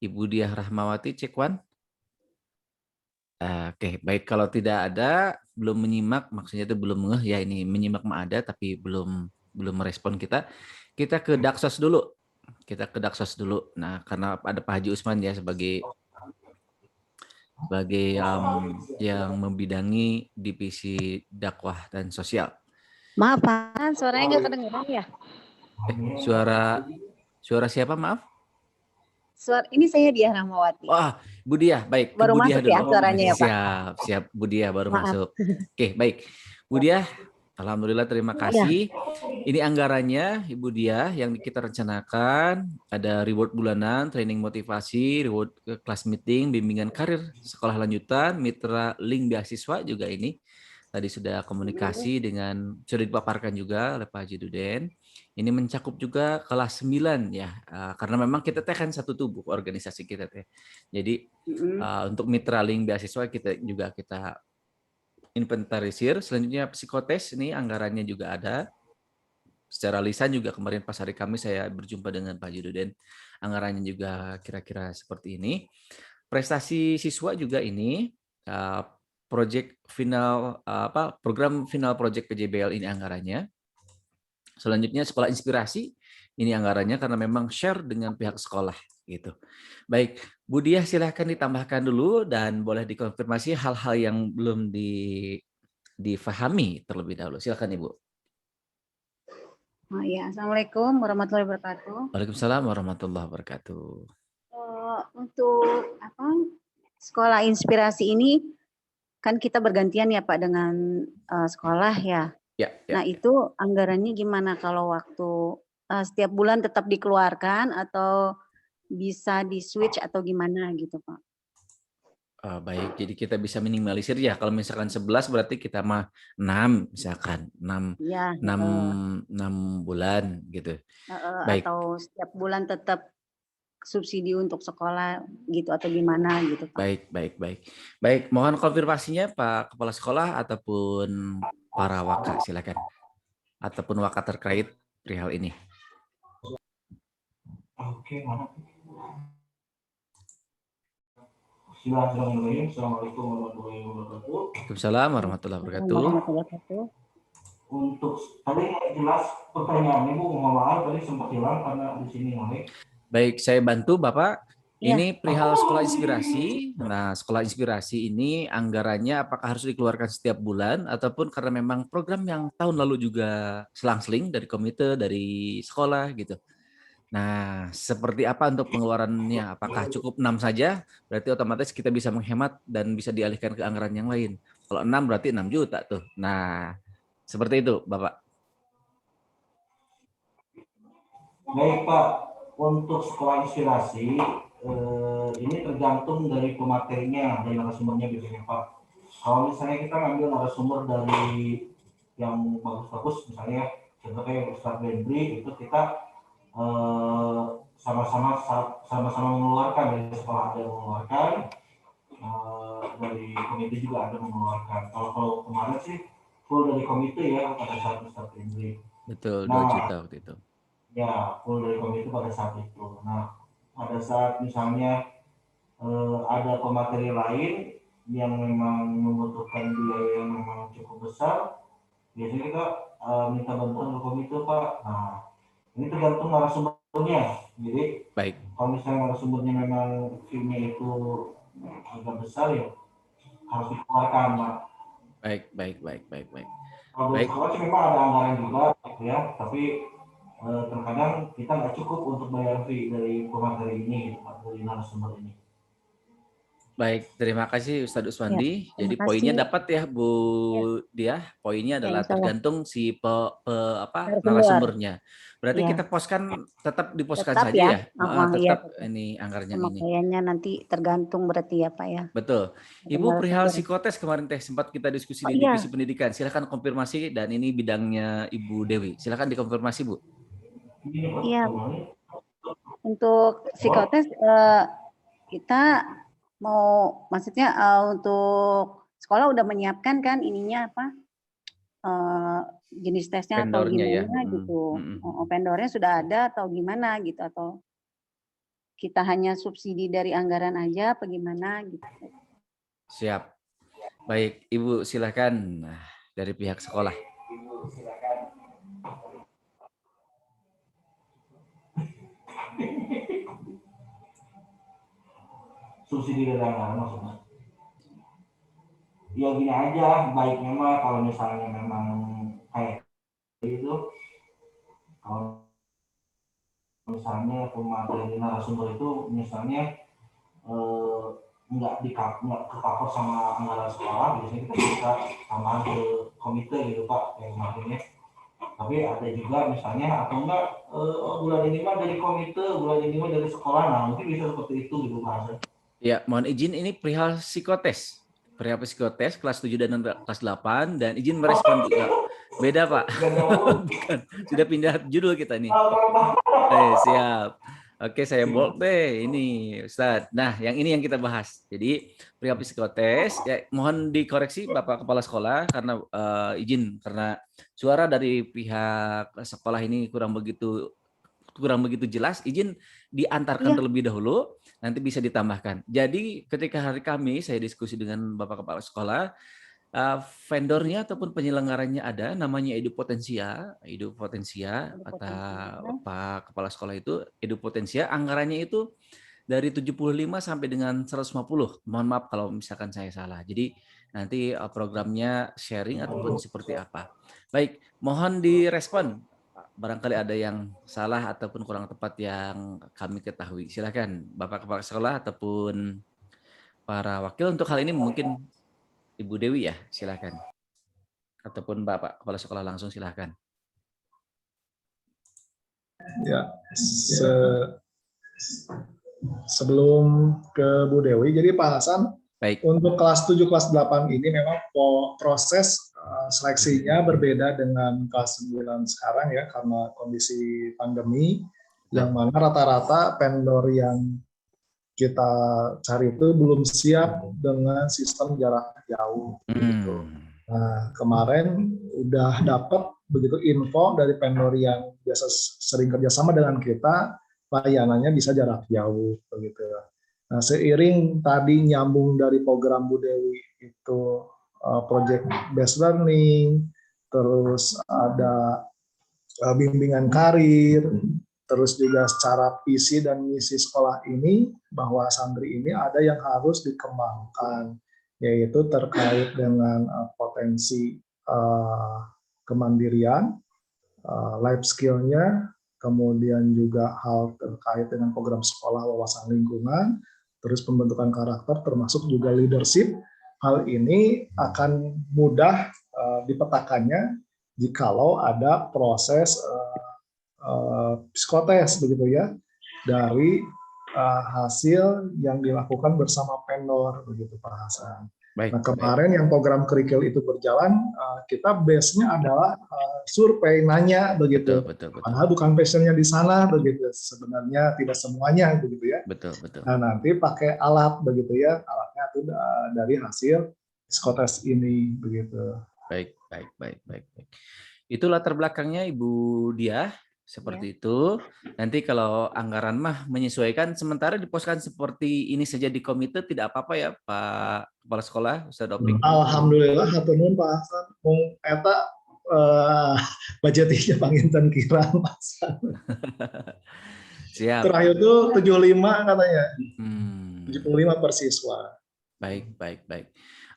Ibu Dia Rahmawati, cek one. Oke, baik, kalau tidak ada, belum menyimak, maksudnya itu belum ngeh ya, ini menyimak mah ada tapi belum merespon kita. Kita ke Daksos dulu. Nah, karena ada Pak Haji Usman ya sebagai yang membidangi divisi dakwah dan sosial. Maaf Pak, suaranya nggak kedengeran ya? Suara siapa maaf? Ini saya Diah Rahmawati. Wah, Bu Diah, baik. Baru Bu masuk Diah ya dulu. suaranya ya Pak? Siap. Bu Diah baru Maaf. masuk. Oke, baik. Bu Diah, alhamdulillah terima kasih. Ini anggarannya Ibu Diah yang kita rencanakan, ada reward bulanan, training motivasi, reward kelas meeting, bimbingan karir, sekolah lanjutan, mitra link beasiswa juga ini. Tadi sudah komunikasi dengan, sudah dipaparkan juga oleh Pak Haji Duden. Ini mencakup juga kelas 9 ya, karena memang kita kan satu tubuh organisasi kita teh. Jadi untuk mitra link beasiswa kita inventarisir. Selanjutnya psikotes, ini anggarannya juga ada. Secara lisan juga kemarin pas hari Kamis saya berjumpa dengan Pak Haji Duden. Anggarannya juga kira-kira seperti ini. Prestasi siswa juga ini program final project PJBL ini anggarannya. Selanjutnya sekolah inspirasi, ini anggarannya karena memang share dengan pihak sekolah gitu. Baik, Bu Diah silahkan ditambahkan dulu dan boleh dikonfirmasi hal-hal yang belum difahami terlebih dahulu. Silakan Ibu. Oh ya, Assalamualaikum warahmatullahi wabarakatuh. Waalaikumsalam warahmatullahi wabarakatuh. Untuk sekolah inspirasi ini kan kita bergantian ya Pak dengan sekolah ya. Ya. Nah itu anggarannya gimana kalau waktu setiap bulan tetap dikeluarkan atau bisa di switch atau gimana gitu Pak? Baik, jadi kita bisa minimalisir ya. Kalau misalkan 11 berarti kita mah 6 misalkan 6 Ya, 6 bulan gitu. Baik, atau setiap bulan tetap subsidi untuk sekolah gitu atau gimana gitu Pak. baik, baik, baik. Baik, mohon konfirmasinya Pak Kepala Sekolah ataupun para waka silakan. Ataupun waka terkait perihal ini. Oke, mana? Bismillahirrahmanirrahim. Assalamualaikum warahmatullahi wabarakatuh. Waalaikumsalam warahmatullahi wabarakatuh. Warahmatullahi wabarakatuh. Untuk tadi jelas pertanyaannya Bu, mohon maaf tadi sempat hilang karena di sini ngelag. Baik, saya bantu Bapak. Iya. Ini perihal sekolah inspirasi. Nah, sekolah inspirasi ini anggarannya apakah harus dikeluarkan setiap bulan ataupun karena memang program yang tahun lalu juga selang-seling dari komite, dari sekolah gitu. Nah, seperti apa untuk pengeluarannya? Apakah cukup 6 saja? Berarti otomatis kita bisa menghemat dan bisa dialihkan ke anggaran yang lain. Kalau 6 berarti 6 juta tuh. Nah, seperti itu, Bapak. Baik Pak, untuk sekolah inspirasi ini tergantung dari pematerinya dan narasumbernya biasanya Pak. Kalau misalnya kita ngambil narasumber dari yang bagus-bagus, misalnya contohnya Ustadz Bendri, itu kita sama-sama mengeluarkan, dari sekolah ada yang mengeluarkan, dari komite juga ada mengeluarkan. Kalau kemarin sih full dari komite ya pada saat Ustadz Bendri. Betul, 2 juta waktu itu. Ya, full dari komite pada saat itu. Nah, pada saat misalnya ada pemateri lain yang memang membutuhkan biaya yang memang cukup besar, biasanya kita minta bantuan ke komite Pak. Nah, ini tergantung narasumbernya. Jadi, baik. Kalau misalnya narasumbernya memang fee-nya itu agak besar ya, harus dikeluarkan Pak. Baik. Kalau dari sekolah sih memang ada anggaran juga ya, tapi terkadang kita nggak cukup untuk bayar fee dari pemateri ini, gitu, Pak, dari narasumber ini. Baik, terima kasih Ustadz Uswandi. Ya, Jadi terima poinnya kasih. dapat ya Bu Diah. Poinnya adalah insya Allah. tergantung si Narasumber. narasumbernya. Berarti Ya. kita tetap diposkan Tetap saja ya. iya, Tetap ini anggarannya ini. pemakaiannya nanti tergantung berarti ya Pak ya. Betul. Ibu perihal psikotes kemarin sempat kita diskusi di divisi pendidikan. Silakan konfirmasi dan ini bidangnya Ibu Dewi. Silakan dikonfirmasi Bu. Iya. Untuk psikotes kita mau maksudnya untuk sekolah udah menyiapkan kan ininya apa jenis tesnya atau Vendornya gimana ya. gitu. Vendornya sudah ada atau gimana gitu atau kita hanya subsidi dari anggaran aja apa gimana gitu. Siap. Baik, Ibu silakan dari pihak sekolah. Subsidi dari anggaran maksudnya. Ya gini aja, baiknya mah kalau misalnya memang kayak itu, kalau misalnya pemateri narasumber itu misalnya nggak ke cover sama anggaran sekolah, biasanya kita bisa tambahan ke komite gitu Pak, kayak kemarinnya. Tapi ada juga misalnya atau enggak bulan ini mah dari komite, bulan ini mah dari sekolah, nah mungkin bisa seperti itu gitu Pak. Ya, mohon izin ini perihal psikotes. Perihal psikotes kelas 7 dan kelas 8 dan izin merespon juga. Beda Pak. Bukan. Sudah pindah judul kita nih. Siap. Oke, saya bold deh ini Ustadz. Nah, yang ini yang kita bahas. Jadi perihal psikotes, ya mohon dikoreksi Bapak Kepala Sekolah karena izin karena suara dari pihak sekolah ini kurang begitu jelas. Izin diantarkan terlebih dahulu, nanti bisa ditambahkan. Jadi ketika hari Kamis saya diskusi dengan Bapak Kepala Sekolah, vendornya ataupun penyelenggaranya ada, namanya Edupotensia kata Pak Kepala Sekolah itu, Edupotensia, anggarannya itu dari 75 sampai dengan 150. Mohon maaf kalau misalkan saya salah. Jadi nanti programnya sharing ataupun seperti apa. Baik, mohon direspon. Barangkali ada yang salah ataupun kurang tepat yang kami ketahui. Silakan Bapak Kepala Sekolah ataupun para wakil untuk hal ini mungkin Ibu Dewi ya, silakan. Ataupun Bapak Kepala Sekolah langsung silakan. Ya, sebelum ke Bu Dewi, jadi Pak Hasan, Baik. Untuk kelas 7, kelas 8 ini memang proses seleksinya berbeda dengan kelas 9 sekarang ya, karena kondisi pandemi, yang mana rata-rata vendor yang kita cari itu belum siap dengan sistem jarak jauh. Gitu. Nah, kemarin udah dapat begitu info dari vendor yang biasa sering kerjasama dengan kita, layanannya bisa jarak jauh begitu. Nah, seiring tadi nyambung dari program Bu Dewi itu project based learning, terus ada bimbingan karir, terus juga secara visi dan misi sekolah ini bahwa santri ini ada yang harus dikembangkan, yaitu terkait dengan potensi kemandirian, life skill-nya, kemudian juga hal terkait dengan program sekolah wawasan lingkungan, terus pembentukan karakter, termasuk juga leadership. Hal ini akan mudah dipetakannya jikalau ada proses psikotes begitu ya, dari hasil yang dilakukan bersama vendor begitu Pak Hasan. Baik, nah kemarin yang program kerikil itu berjalan, kita base-nya adalah survei nanya begitu. Betul. Padahal bukan passionnya di sana begitu, sebenarnya tidak semuanya begitu ya. Betul. Nah nanti pakai alat begitu ya, alatnya itu dari hasil psikotes ini begitu. Baik. Itu latar belakangnya Ibu Diah. Seperti itu. Nanti kalau anggaran mah menyesuaikan, sementara diposkan seperti ini saja di komite, tidak apa-apa ya Pak Kepala Sekolah, Ustaz Opik? Alhamdulillah, hatur nuhun Pak Hasan. Mung eta budgetnya panginten kirang Pak Hasan. Siap. Terakhir itu 75 katanya. 75 per siswa. Baik.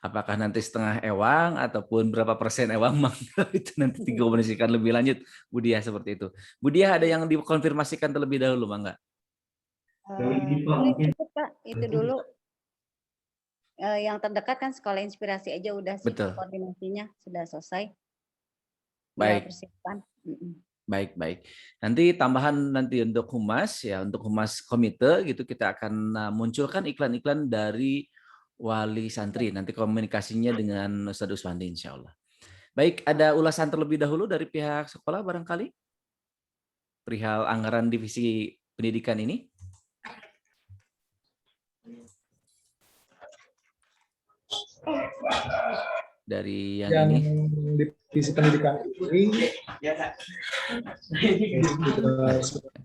Apakah nanti setengah ewang ataupun berapa persen ewang, itu nanti dikomunikasikan lebih lanjut, Bu Diah, seperti itu. Bu Diah, ada yang dikonfirmasikan terlebih dahulu, Mangga? Cukup Pak, itu dulu. Yang terdekat kan sekolah inspirasi aja udah sih, koordinasinya sudah selesai. Baik. Persiapan. Baik. Nanti tambahan nanti untuk humas ya, untuk humas komite gitu, kita akan munculkan iklan-iklan dari wali santri, nanti komunikasinya dengan Ustadz Uswandi insya Allah. Baik, ada ulasan terlebih dahulu dari pihak sekolah barangkali perihal anggaran divisi pendidikan ini? Dari yang ini divisi pendidikan ini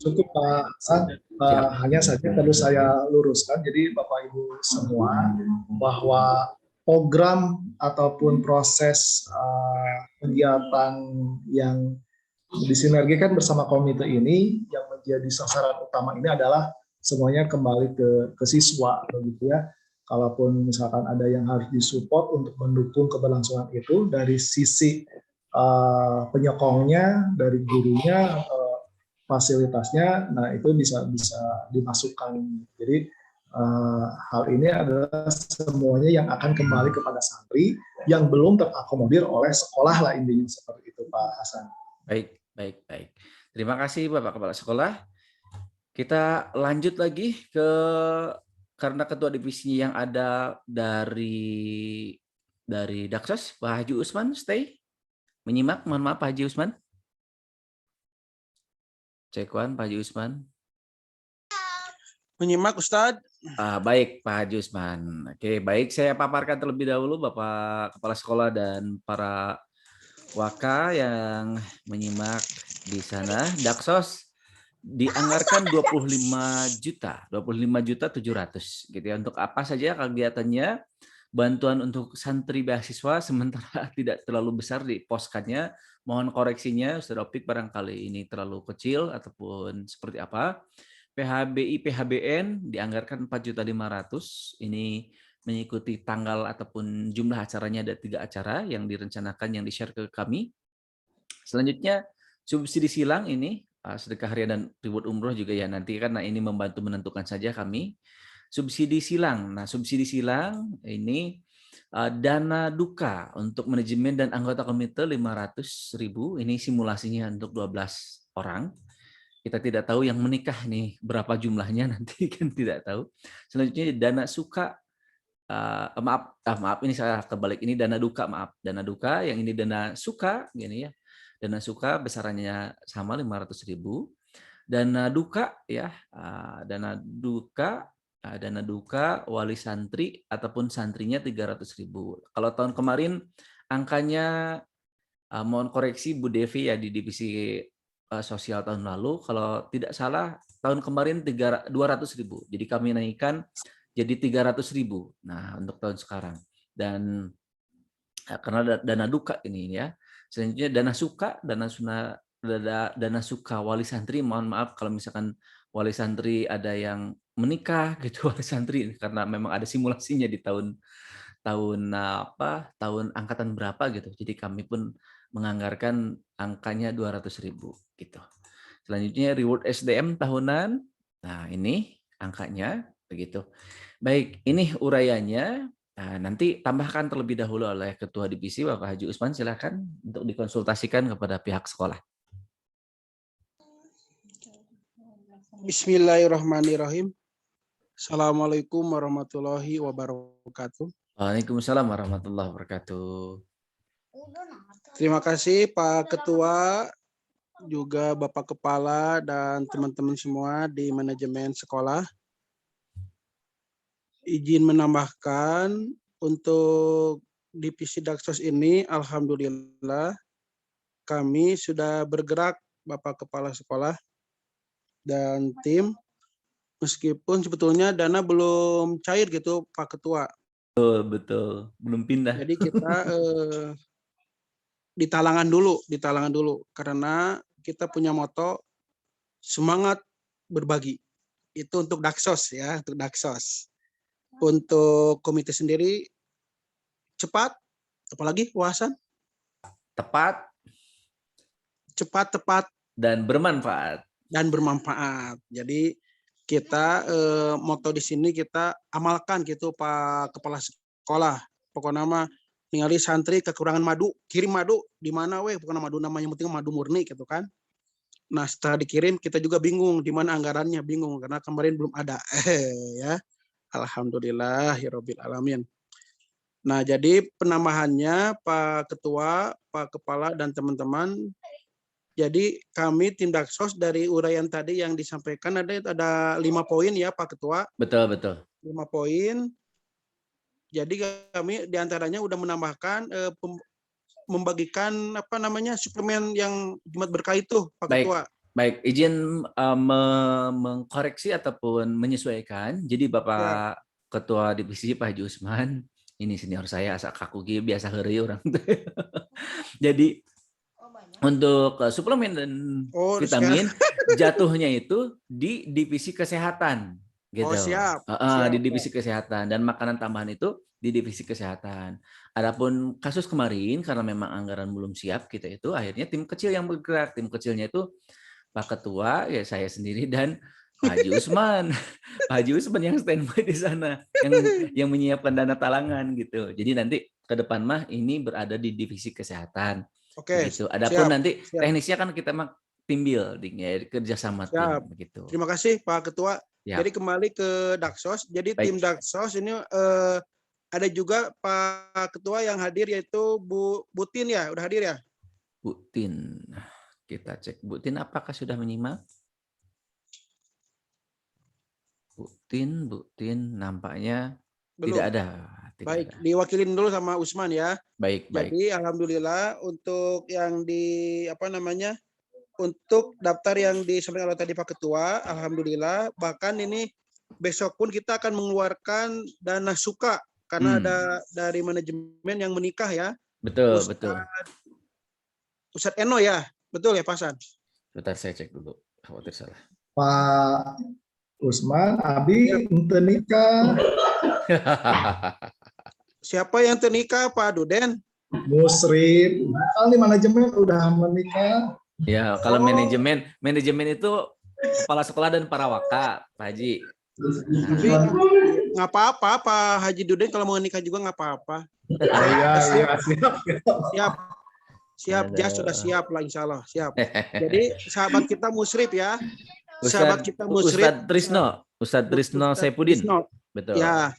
cukup Pak Hasan. Hanya saja perlu saya luruskan, jadi Bapak Ibu semua, bahwa program ataupun proses kegiatan yang disinergikan bersama komite ini yang menjadi sasaran utama ini adalah semuanya kembali ke siswa begitu ya. Kalaupun misalkan ada yang harus disupport untuk mendukung keberlangsungan itu dari sisi penyokongnya, dari gurunya, fasilitasnya, nah itu bisa dimasukkan. Jadi hal ini adalah semuanya yang akan kembali kepada santri yang belum terakomodir oleh sekolah lah, intinya seperti itu Pak Hasan. Baik. Terima kasih Bapak Kepala Sekolah. Kita lanjut lagi karena ketua divisinya yang ada dari Daksos, Pak Haji Usman, stay menyimak. Mohon maaf Pak Haji Usman. Cekuan Pak Haji Usman. Menyimak Ustadz. Baik Pak Haji Usman. Oke, baik, saya paparkan terlebih dahulu Bapak Kepala Sekolah dan para waka yang menyimak di sana. Daksos dianggarkan 25.700.000 gitu ya. Untuk apa saja kegiatannya? Bantuan untuk santri beasiswa, sementara tidak terlalu besar diposkannya. Mohon koreksinya Ustaz Opik, barangkali ini terlalu kecil ataupun seperti apa. PHBI PHBN dianggarkan 4.500.000. Ini mengikuti tanggal ataupun jumlah acaranya, ada 3 acara yang direncanakan, yang di-share ke kami. Selanjutnya subsidi silang ini sedekah harian dan reward umroh juga ya nanti, karena ini membantu menentukan saja kami. Subsidi silang. Nah, subsidi silang ini dana duka untuk manajemen dan anggota komite 500.000. Ini simulasinya untuk 12 orang. Kita tidak tahu yang menikah nih berapa jumlahnya, nanti kan tidak tahu. Selanjutnya dana suka maaf ini saya kebalik, ini dana duka, maaf, dana duka, yang ini dana suka gini ya. Dana suka besarannya sama 500.000. Dana duka ya, dana duka wali santri ataupun santrinya 300.000. Kalau tahun kemarin angkanya mohon koreksi Bu Devi ya di divisi sosial tahun lalu, kalau tidak salah tahun kemarin 200.000. Jadi kami naikkan jadi 300.000. Nah, untuk tahun sekarang. Dan karena dana duka ini ya. Selanjutnya dana suka wali santri, mohon maaf kalau misalkan wali santri ada yang menikah gitu wali santri, karena memang ada simulasinya di tahun angkatan berapa gitu. Jadi kami pun menganggarkan angkanya 200.000 gitu. Selanjutnya reward SDM tahunan. Nah, ini angkanya begitu. Baik, ini uraiannya. Nah, nanti tambahkan terlebih dahulu oleh Ketua Divisi Bapak Haji Usman, silakan untuk dikonsultasikan kepada pihak sekolah. Bismillahirrahmanirrahim. Assalamualaikum warahmatullahi wabarakatuh. Waalaikumsalam warahmatullahi wabarakatuh. Terima kasih Pak Ketua, juga Bapak Kepala dan teman-teman semua di manajemen sekolah. Izin menambahkan untuk divisi Daksos ini, alhamdulillah kami sudah bergerak Bapak Kepala Sekolah dan tim, meskipun sebetulnya dana belum cair gitu Pak Ketua. Betul, belum pindah. Jadi kita di talangan dulu karena kita punya moto semangat berbagi. Itu untuk Daksos ya, untuk Daksos. Untuk komite sendiri cepat, apalagi Wasan? Tepat, Cepat, tepat, dan bermanfaat. Jadi kita moto di sini kita amalkan gitu Pak Kepala Sekolah. Pokoknya mah ningali santri kekurangan madu, kirim madu di mana weh, bukan madu namanya penting madu murni gitu kan. Nah, setelah dikirim kita juga bingung di mana anggarannya, bingung karena kemarin belum ada. Ya. Alhamdulillahirabbil alamin. Nah, jadi penambahannya Pak Ketua, Pak Kepala dan teman-teman. Jadi kami tim Daksos dari uraian tadi yang disampaikan ada 5 poin ya Pak Ketua. Betul. 5 poin. Jadi kami diantaranya udah menambahkan membagikan suplemen yang Jumat Berkah itu Pak Ketua. Baik, izin mengkoreksi ataupun menyesuaikan. Jadi Bapak Ketua Divisi Pak Haji Usman, ini senior saya asa kaku biasa heureuy urang. Jadi untuk suplemen dan vitamin jatuhnya itu di divisi kesehatan gitu. Siap. Di divisi kesehatan, dan makanan tambahan itu di divisi kesehatan. Adapun kasus kemarin karena memang anggaran belum siap kita itu akhirnya tim kecil yang bergerak. Tim kecilnya itu Pak Ketua, ya saya sendiri dan Pak Haji Usman. Pak Haji Usman yang standby di sana, yang menyiapkan dana talangan gitu. Jadi nanti ke depan mah ini berada di divisi kesehatan. Oke. Gitu. Adapun nanti teknisnya kan kita mah tim building ya, kerjasama tim begitu. Terima kasih Pak Ketua. Siap. Jadi kembali ke Daksos. Jadi tim Daksos ini ada juga Pak Ketua yang hadir yaitu Bu Tin ya, udah hadir ya? Bu Tin. Kita cek Bu Tin apakah sudah menyimak? Bu Tin nampaknya belum. Tidak ada. Baik, diwakilin dulu sama Usman ya. Baik. Jadi alhamdulillah untuk yang untuk daftar yang disampaikan oleh tadi Pak Ketua, alhamdulillah bahkan ini besok pun kita akan mengeluarkan dana suka karena ada dari manajemen yang menikah ya. Betul. Ustadz Eno ya. Betul ya, Pak San? Bentar saya cek dulu, khawatir salah. Pak Usman, Abi ente nikah. Siapa yang ternikah, Pak Duden? Musrif. Kali manajemen udah menikah. Ya, kalau manajemen itu kepala sekolah dan para waka, Pak Haji. Tapi nggak apa-apa, Pak Haji Duden kalau mau nikah juga nggak apa-apa. Siap, Jas sudah siap lah, insya Allah siap. Jadi sahabat kita Musrif ya, Ustadz Trisno Saipudin. Betul. Ya,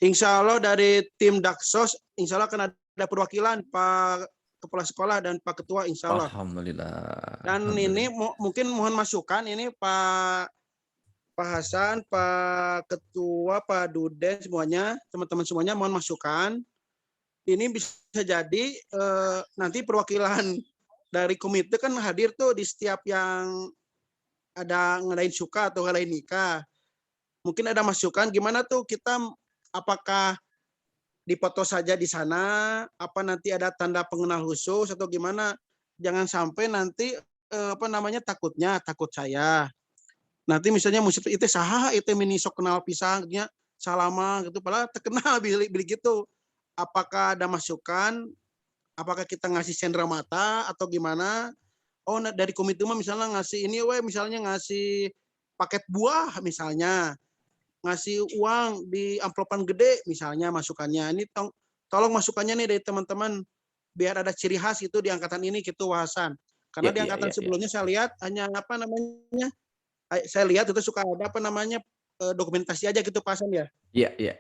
Insya Allah dari tim Daksos, insya Allah akan ada perwakilan Pak Kepala Sekolah dan Pak Ketua, insya Allah. Alhamdulillah. Dan ini mungkin mohon masukan ini Pak Hasan, Pak Ketua, Pak Duden, semuanya, teman-teman semuanya mohon masukan. Ini bisa jadi nanti perwakilan dari komite kan hadir tuh di setiap yang ada ngadain suka atau ngadain nikah. Mungkin ada masukan gimana tuh kita, apakah dipoto saja di sana, apa nanti ada tanda pengenal khusus atau gimana? Jangan sampai nanti takut saya. Nanti misalnya musik itu saha itu mini sok kenal pisangnya salama gitu, padahal terkenal beli gitu. Apakah ada masukan? Apakah kita ngasih sendera mata atau gimana? Oh, dari komite mah misalnya ngasih ini, misalnya ngasih paket buah misalnya, ngasih uang di amplopan gede misalnya masukannya. Ini tolong masukannya nih dari teman-teman biar ada ciri khas itu di angkatan ini gitu, Hasan. Karena di angkatan sebelumnya saya lihat hanya saya lihat itu suka ada dokumentasi aja gitu, Pak Hasan ya. Iya.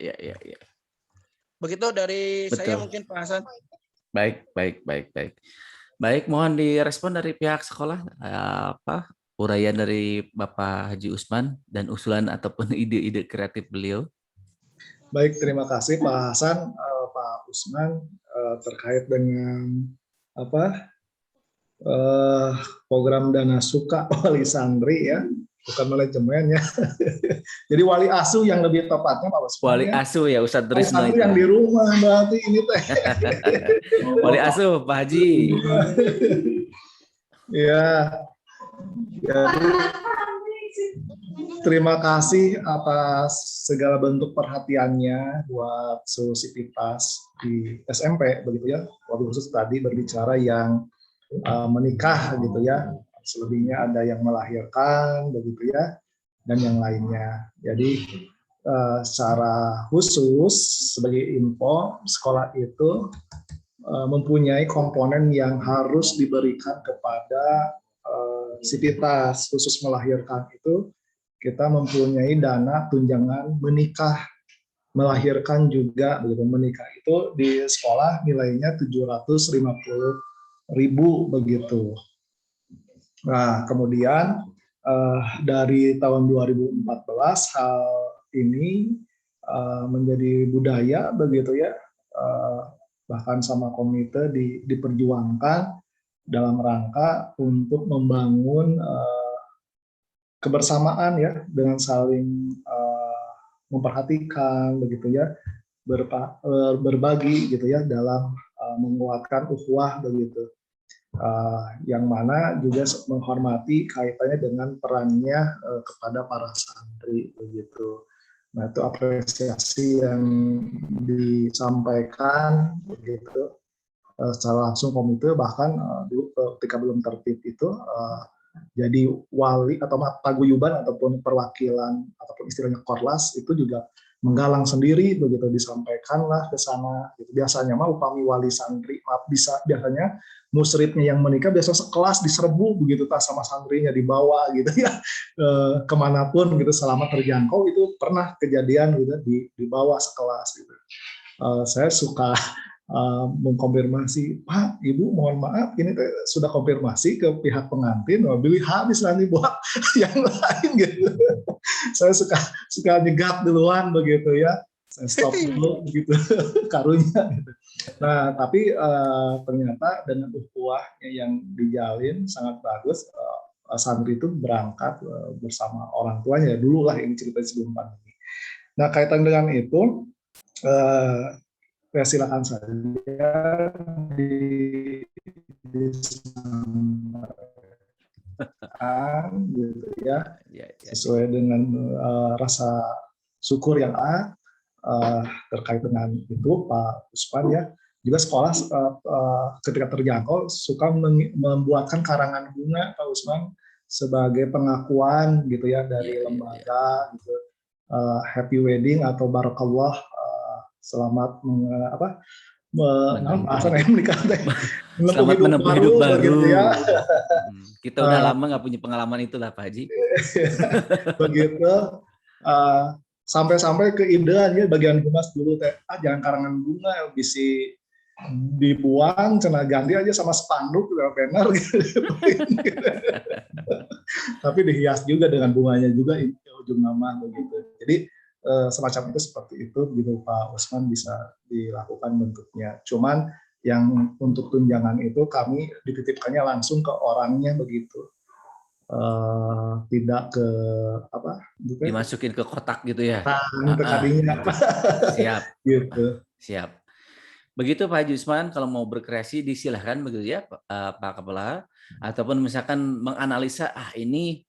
Begitu dari Betul. saya mungkin, Pak Hasan. Baik. Baik, mohon direspon dari pihak sekolah uraian dari Bapak Haji Usman dan usulan ataupun ide-ide kreatif beliau. Baik, terima kasih Pak Hasan, Pak Usman, terkait dengan program Dana Suka Wali Santri ya, bukan manajemen ya. Jadi wali asuh yang lebih tepatnya Pak Usman. Wali asuh ya Ustadz Trisno itu. Yang di rumah berarti ini teh. Wali asuh Pak Haji. Ya. Jadi terima kasih atas segala bentuk perhatiannya buat seluruh sivitas di SMP begitu ya. Wabil khusus tadi berbicara yang menikah gitu ya. Selebihnya ada yang melahirkan begitu ya, dan yang lainnya. Jadi secara khusus sebagai info, sekolah itu mempunyai komponen yang harus diberikan kepada sivitas khusus melahirkan itu. Kita mempunyai dana tunjangan menikah, melahirkan juga begitu. Menikah itu di sekolah nilainya 750.000 begitu. Nah, kemudian dari tahun 2014 hal ini menjadi budaya begitu ya, bahkan sama komite diperjuangkan dalam rangka untuk membangun kebersamaan ya, dengan saling memperhatikan begitu ya, berbagi gitu ya dalam menguatkan ukhuwah begitu. Yang mana juga menghormati kaitannya dengan perannya kepada para santri begitu. Nah, itu apresiasi yang disampaikan begitu secara langsung komite, bahkan dulu ketika belum tertib itu jadi wali atau paguyuban ataupun perwakilan ataupun istilahnya korlas itu juga menggalang sendiri begitu, disampaikanlah ke sana gitu. Biasanya mah upami wali santri biasanya musridnya yang menikah biasa sekelas diserbu begitu sama santrinya, dibawa gitu ya kemanapun gitu selama terjangkau. Itu pernah kejadian gitu dibawa sekelas gitu. Saya suka mengkonfirmasi, Pak, Ibu mohon maaf ini sudah konfirmasi ke pihak pengantin, beli habis nanti buat yang lain gitu. Saya suka nyegat duluan begitu ya, saya stop dulu begitu karunya gitu. Nah, tapi ternyata dengan ukhuwahnya yang dijalin sangat bagus, santri itu berangkat bersama orang tuanya dulu lah, ini cerita sebelum pandemi. Nah, kaitan dengan itu ya silakan saja gitu ya, sesuai dengan rasa syukur yang terkait dengan itu Pak Usman ya. Juga sekolah ketika terjangkau suka membuatkan karangan bunga Pak Usman sebagai pengakuan gitu ya dari lembaga gitu, happy wedding atau barakallah, selamat menikah selamat menempuh hidup baru gitu ya. Kita udah lama nggak punya pengalaman itulah Pak Haji. Begitu. sampai-sampai keideannya bagian humas dulu teh, jangan karangan bunga bisa dibuang, cenah ganti aja sama spanduk banner gitu. Tapi dihias juga dengan bunganya juga ujung nama begitu. Jadi semacam itu seperti itu gitu Pak Usman, bisa dilakukan bentuknya. Cuman yang untuk tunjangan itu kami dititipkannya langsung ke orangnya begitu. Tidak ke apa? Dimasukin ke kotak gitu ya. Tadinya Gitu. Siap. gitu. Siap. Begitu Pak Haji Usman, kalau mau berkreasi disilahkan begitu ya Pak Kepala, ataupun misalkan menganalisa ini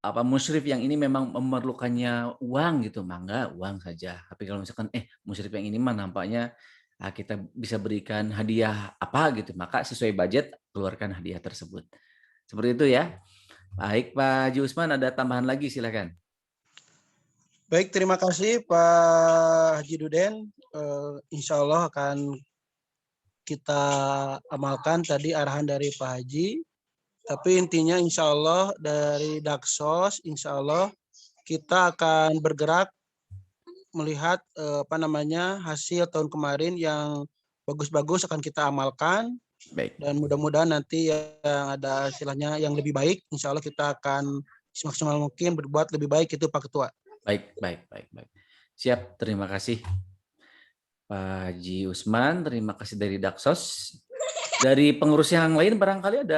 apa musyrif yang ini memang memerlukannya uang gitu, mangga uang saja. Tapi kalau misalkan musyrif yang ini mah nampaknya kita bisa berikan hadiah apa gitu, maka sesuai budget keluarkan hadiah tersebut. Seperti itu ya. Baik Pak Haji Usman, ada tambahan lagi silakan. Baik, terima kasih Pak Haji Duden. Insya Allah akan kita amalkan tadi arahan dari Pak Haji. Tapi intinya insya Allah dari Daksos, insya Allah kita akan bergerak melihat hasil tahun kemarin yang bagus-bagus akan kita amalkan. Baik. Dan mudah-mudahan nanti yang ada istilahnya yang lebih baik, insya Allah kita akan semaksimal mungkin berbuat lebih baik itu Pak Ketua. Baik. Siap, terima kasih Pak Haji Usman, terima kasih dari Daksos. Dari pengurus yang lain barangkali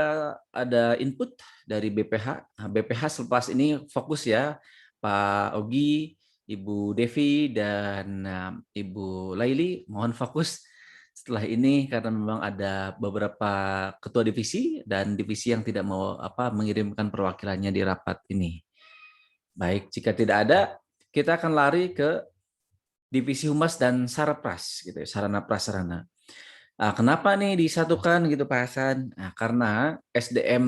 ada input dari BPH. BPH selepas ini fokus ya, Pak Ogi, Ibu Devi, dan Ibu Laili, mohon fokus setelah ini karena memang ada beberapa ketua divisi dan divisi yang tidak mau mengirimkan perwakilannya di rapat ini. Baik, jika tidak ada, kita akan lari ke divisi humas dan sarapras gitu ya, sarana prasarana. Kenapa nih disatukan gitu Pak Hasan? Karena SDM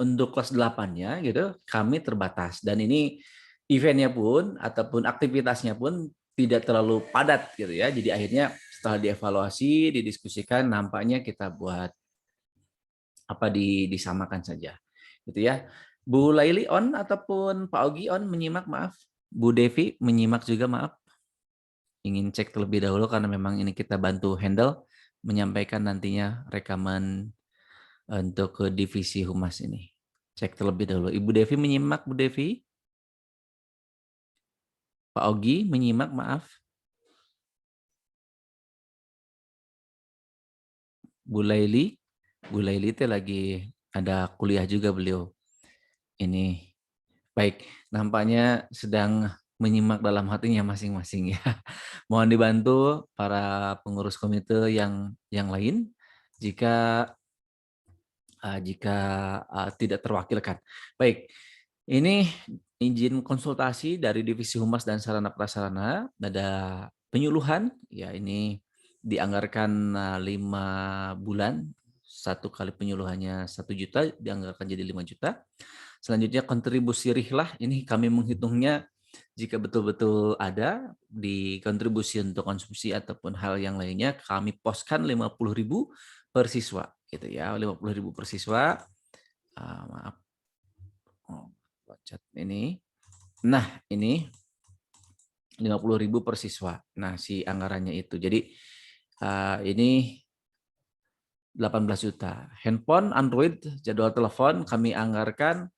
untuk kelas 8-nya gitu kami terbatas, dan ini eventnya pun ataupun aktivitasnya pun tidak terlalu padat gitu ya. Jadi akhirnya setelah dievaluasi, didiskusikan, nampaknya kita buat disamakan saja gitu ya. Bu Laili on ataupun Pak Ogi on menyimak, maaf. Bu Devi menyimak juga, maaf. Ingin cek terlebih dahulu karena memang ini kita bantu handle menyampaikan nantinya rekaman untuk ke divisi humas ini. Cek terlebih dahulu. Ibu Devi menyimak, Bu Devi? Pak Ogi menyimak, maaf. Bu Laili itu lagi ada kuliah juga beliau. Ini baik, nampaknya sedang menyimak dalam hatinya masing-masing ya. Mohon dibantu para pengurus komite yang lain jika tidak terwakilkan. Baik, ini izin konsultasi dari divisi humas dan sarana prasarana, ada penyuluhan ya, ini dianggarkan 5 bulan, satu kali penyuluhannya 1 juta dianggarkan jadi 5 juta. Selanjutnya kontribusi rihlah, ini kami menghitungnya jika betul-betul ada di kontribusi untuk konsumsi ataupun hal yang lainnya, kami poskan 50.000 per siswa gitu ya, 50.000 per siswa. Maaf. Ini. Nah, ini 50.000 per siswa. Nah, si anggarannya itu. Jadi ini 18 juta. Handphone, Android, jadwal telepon kami anggarkan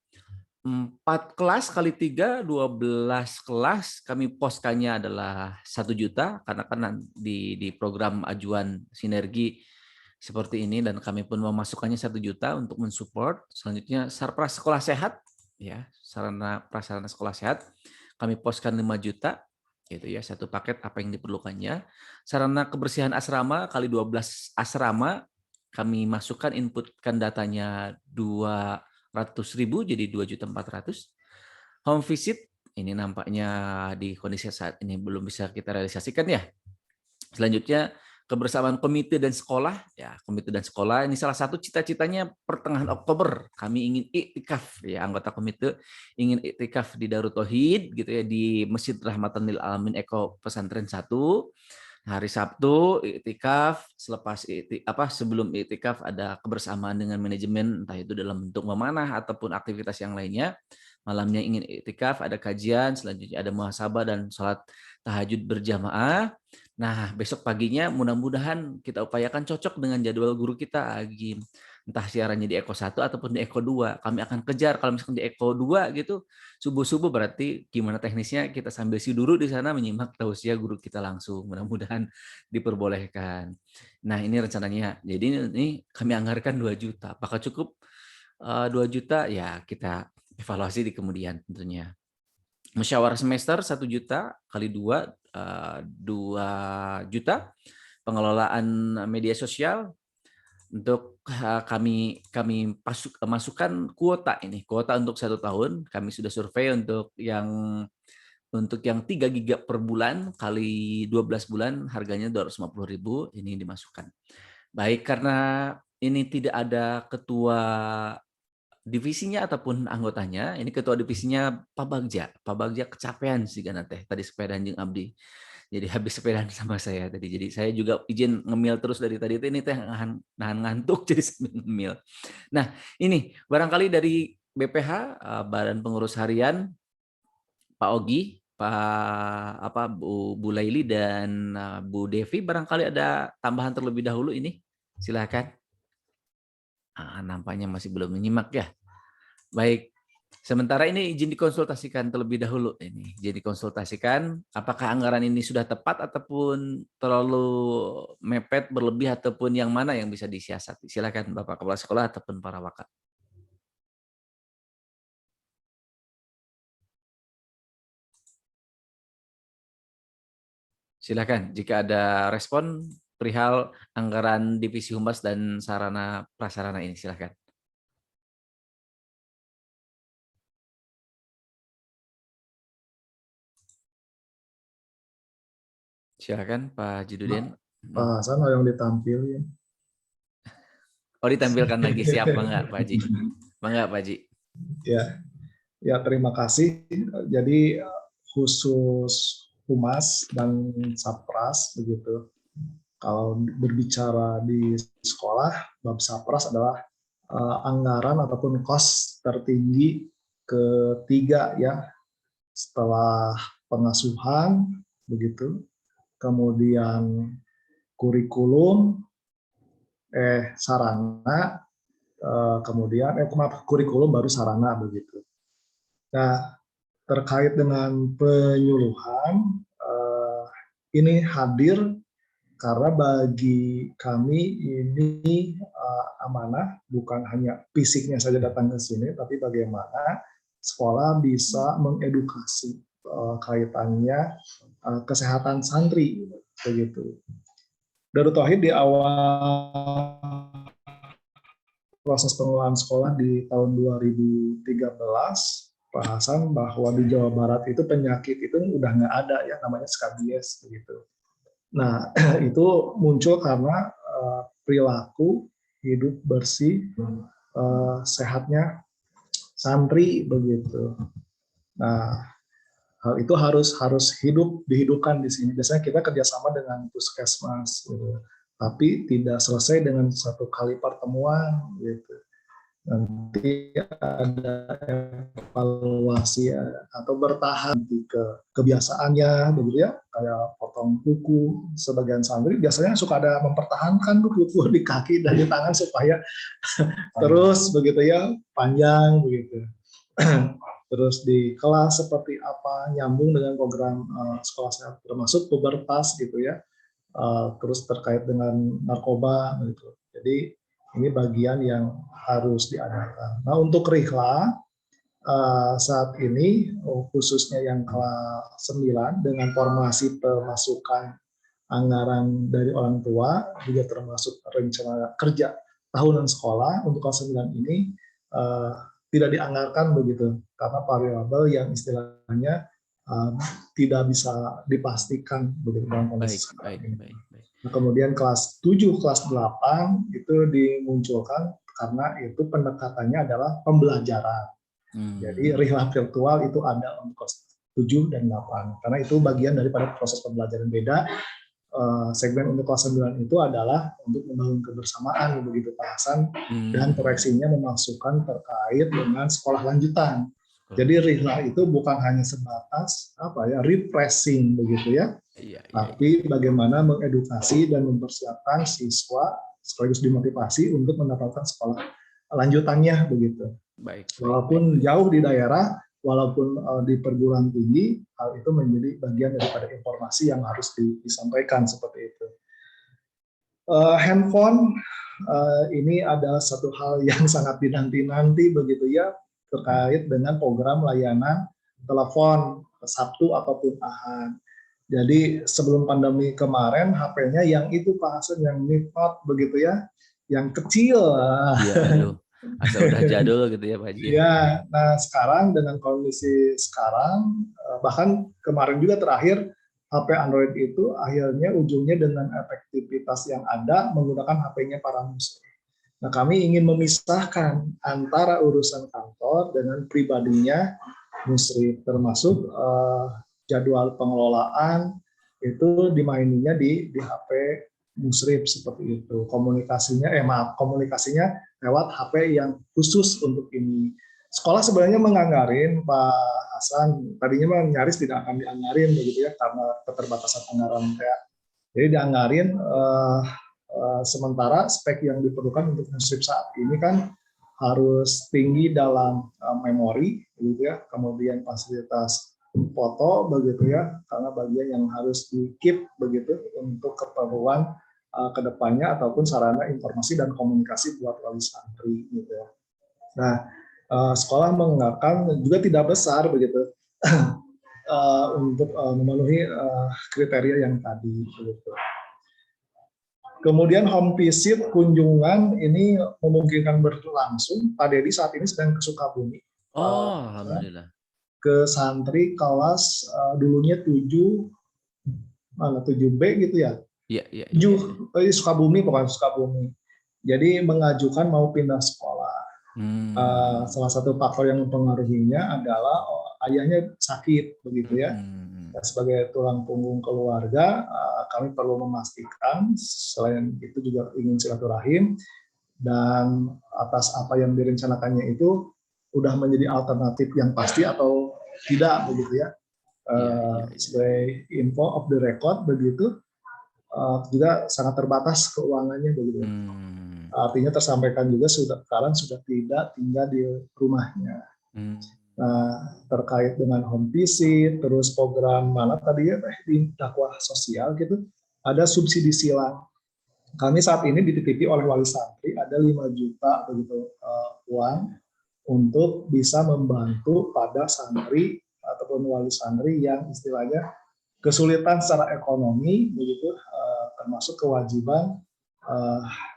4 kelas kali 3, 12 kelas, kami poskannya adalah 1 juta, karena kan di program ajuan sinergi seperti ini, dan kami pun memasukkannya 1 juta untuk mensupport. Selanjutnya sarpras sekolah sehat, ya, sarana prasarana sekolah sehat, kami poskan 5 juta, gitu ya, satu paket apa yang diperlukannya. Sarana kebersihan asrama kali 12 asrama, kami masukkan, inputkan datanya 200.000 jadi 2.400.000. Home visit ini nampaknya di kondisi saat ini belum bisa kita realisasikan ya. Selanjutnya kebersamaan komite dan sekolah ya, komite dan sekolah ini salah satu cita-citanya pertengahan Oktober kami ingin iktikaf ya, anggota komite ingin iktikaf di Darut Tauhid gitu ya, di Masjid Rahmatan lil Alamin Eko Pesantren 1. Hari Sabtu iktikaf, sebelum iktikaf ada kebersamaan dengan manajemen, entah itu dalam bentuk memanah ataupun aktivitas yang lainnya. Malamnya ingin iktikaf, ada kajian, selanjutnya ada muhasabah dan sholat tahajud berjamaah. Nah, besok paginya mudah-mudahan kita upayakan cocok dengan jadwal guru kita, Agim. Entah siarannya di Eko 1 ataupun di Eko 2. Kami akan kejar kalau misalkan di Eko 2 gitu, subuh-subuh berarti gimana teknisnya kita sambil dulu di sana menyimak tausiah guru kita langsung. Mudah-mudahan diperbolehkan. Nah, ini rencananya. Jadi ini kami anggarkan 2 juta. Apakah cukup 2 juta? Ya, kita evaluasi di kemudian tentunya. Musyawarah semester 1 juta kali 2, 2 juta. Pengelolaan media sosial untuk kami masukkan kuota untuk 1 tahun. Kami sudah survei untuk yang 3 giga per bulan kali 12 bulan harganya 250.000 ini dimasukkan. Baik, karena ini tidak ada ketua divisinya ataupun anggotanya, ini ketua divisinya Pak Bagja kecapean sih kan teh tadi sepedaan jeung abdi. Jadi habis sepedaan sama saya tadi. Jadi saya juga izin ngemil terus dari tadi ini teh nahan ngantuk jadi sambil ngemil. Nah, ini barangkali dari BPH Badan Pengurus Harian Pak Ogi, Bu Laili dan Bu Devi barangkali ada tambahan terlebih dahulu ini. Silakan. Nampaknya masih belum menyimak ya. Baik. Sementara ini izin dikonsultasikan terlebih dahulu ini. Izin dikonsultasikan apakah anggaran ini sudah tepat ataupun terlalu mepet, berlebih ataupun yang mana yang bisa disiasati. Silakan Bapak Kepala Sekolah ataupun para wakil. Silakan jika ada respon perihal anggaran divisi humas dan sarana prasarana ini, silakan. Silakan Pak Jidudin. Pak Hasan yang ditampilin. Oh, ditampilkan lagi, siap Bangga Pak Haji. Bangga Pak Haji. Ya terima kasih. Jadi khusus Humas dan Sapras begitu. Kalau berbicara di sekolah, bab Sapras adalah anggaran ataupun kos tertinggi ketiga ya, setelah pengasuhan begitu, kemudian kurikulum, sarana, kemudian kurikulum baru sarana begitu. Nah, terkait dengan penyuluhan, ini hadir karena bagi kami ini amanah, bukan hanya fisiknya saja datang ke sini, tapi bagaimana sekolah bisa mengedukasi kaitannya kesehatan santri begitu. Darut Tauhid di awal proses pengelolaan sekolah di tahun 2013 Pak Hasan bahwa di Jawa Barat itu penyakit itu udah nggak ada ya, namanya skabies begitu. Nah itu muncul karena perilaku hidup bersih, sehatnya santri begitu. Nah hal itu harus dihidupkan di sini. Biasanya kita kerjasama dengan puskesmas, gitu. Tapi tidak selesai dengan satu kali pertemuan gitu. Nanti ada evaluasi atau bertahan ke kebiasaannya begitu ya, kayak potong kuku. Sebagian santri biasanya suka ada mempertahankan kuku di kaki dan di tangan supaya terus begitu ya, panjang begitu. Terus di kelas seperti apa, nyambung dengan program sekolah sehat, termasuk pubertas gitu ya. Terus terkait dengan narkoba gitu. Jadi ini bagian yang harus diadakan. Nah untuk Rihla saat ini khususnya yang kelas 9 dengan formasi pemasukan anggaran dari orang tua juga termasuk rencana kerja tahunan sekolah untuk kelas 9 ini tidak dianggarkan begitu karena variabel yang istilahnya tidak bisa dipastikan begitu dalam kondisi sekarang ini. Nah, kemudian kelas 7, kelas 8 itu dimunculkan karena itu pendekatannya adalah pembelajaran. Jadi rihla virtual itu ada untuk kelas 7 dan 8 karena itu bagian daripada proses pembelajaran beda. segmen untuk kelas 9 itu adalah untuk membangun kebersamaan begitu Pak Hasan, dan proyeksinya memasukkan terkait dengan sekolah lanjutan. Jadi Rihla itu bukan hanya sebatas refreshing begitu ya, tapi bagaimana mengedukasi dan mempersiapkan siswa sekaligus dimotivasi untuk mendapatkan sekolah lanjutannya begitu. Walaupun jauh di daerah, walaupun di perguruan tinggi, hal itu menjadi bagian daripada informasi yang harus disampaikan seperti itu. Handphone ini adalah satu hal yang sangat dinanti-nanti begitu ya, terkait dengan program layanan telepon Sabtu ataupun Ahad. Jadi sebelum pandemi kemarin HP-nya yang itu Pak Hasan, yang Mi Note begitu ya, yang kecil. Iya, asal udah jadul gitu ya Pak Haji. Ya, nah sekarang dengan kondisi sekarang, bahkan kemarin juga terakhir HP Android itu akhirnya ujungnya dengan efektivitas yang ada menggunakan HP-nya para muslim. Nah, kami ingin memisahkan antara urusan kantor dengan pribadinya muslim, termasuk jadwal pengelolaan itu dimaininya di HP muslim seperti itu. Komunikasinya lewat HP yang khusus untuk ini. Sekolah sebenarnya menganggarin Pak Hasan, tadinya nyaris tidak akan dianggarin begitu ya karena keterbatasan anggaran. Jadi dianggarin sementara spek yang diperlukan untuk muslim saat ini kan harus tinggi dalam memori gitu ya, kemudian fasilitas foto begitu ya, karena bagian yang harus di-keep begitu untuk keperluan kedepannya ataupun sarana informasi dan komunikasi buat wali santri gitu ya. Nah, sekolah menganggarkan juga tidak besar begitu untuk memenuhi kriteria yang tadi begitu. Kemudian home visit, kunjungan ini memungkinkan berlangsung. Pak Dedi saat ini sedang ke Sukabumi. Alhamdulillah. Ke santri kelas dulunya 7B gitu ya. Iya. 7 Sukabumi, bukan Sukabumi. Jadi mengajukan mau pindah sekolah. Salah satu faktor yang mempengaruhinya adalah ayahnya sakit begitu ya. Sebagai tulang punggung keluarga, kami perlu memastikan selain itu juga ingin silaturahim, dan atas apa yang direncanakannya itu udah menjadi alternatif yang pasti atau tidak begitu ya. Sebagai info of the record begitu, juga sangat terbatas keuangannya begitu. Artinya tersampaikan juga sekarang sudah tidak tinggal di rumahnya. Nah, terkait dengan home visit, terus program mana tadi ya di dakwah sosial gitu, ada subsidi silang. Kami saat ini dititipi oleh wali santri ada 5 juta begitu uang untuk bisa membantu pada santri ataupun wali santri yang istilahnya kesulitan secara ekonomi begitu, termasuk kewajiban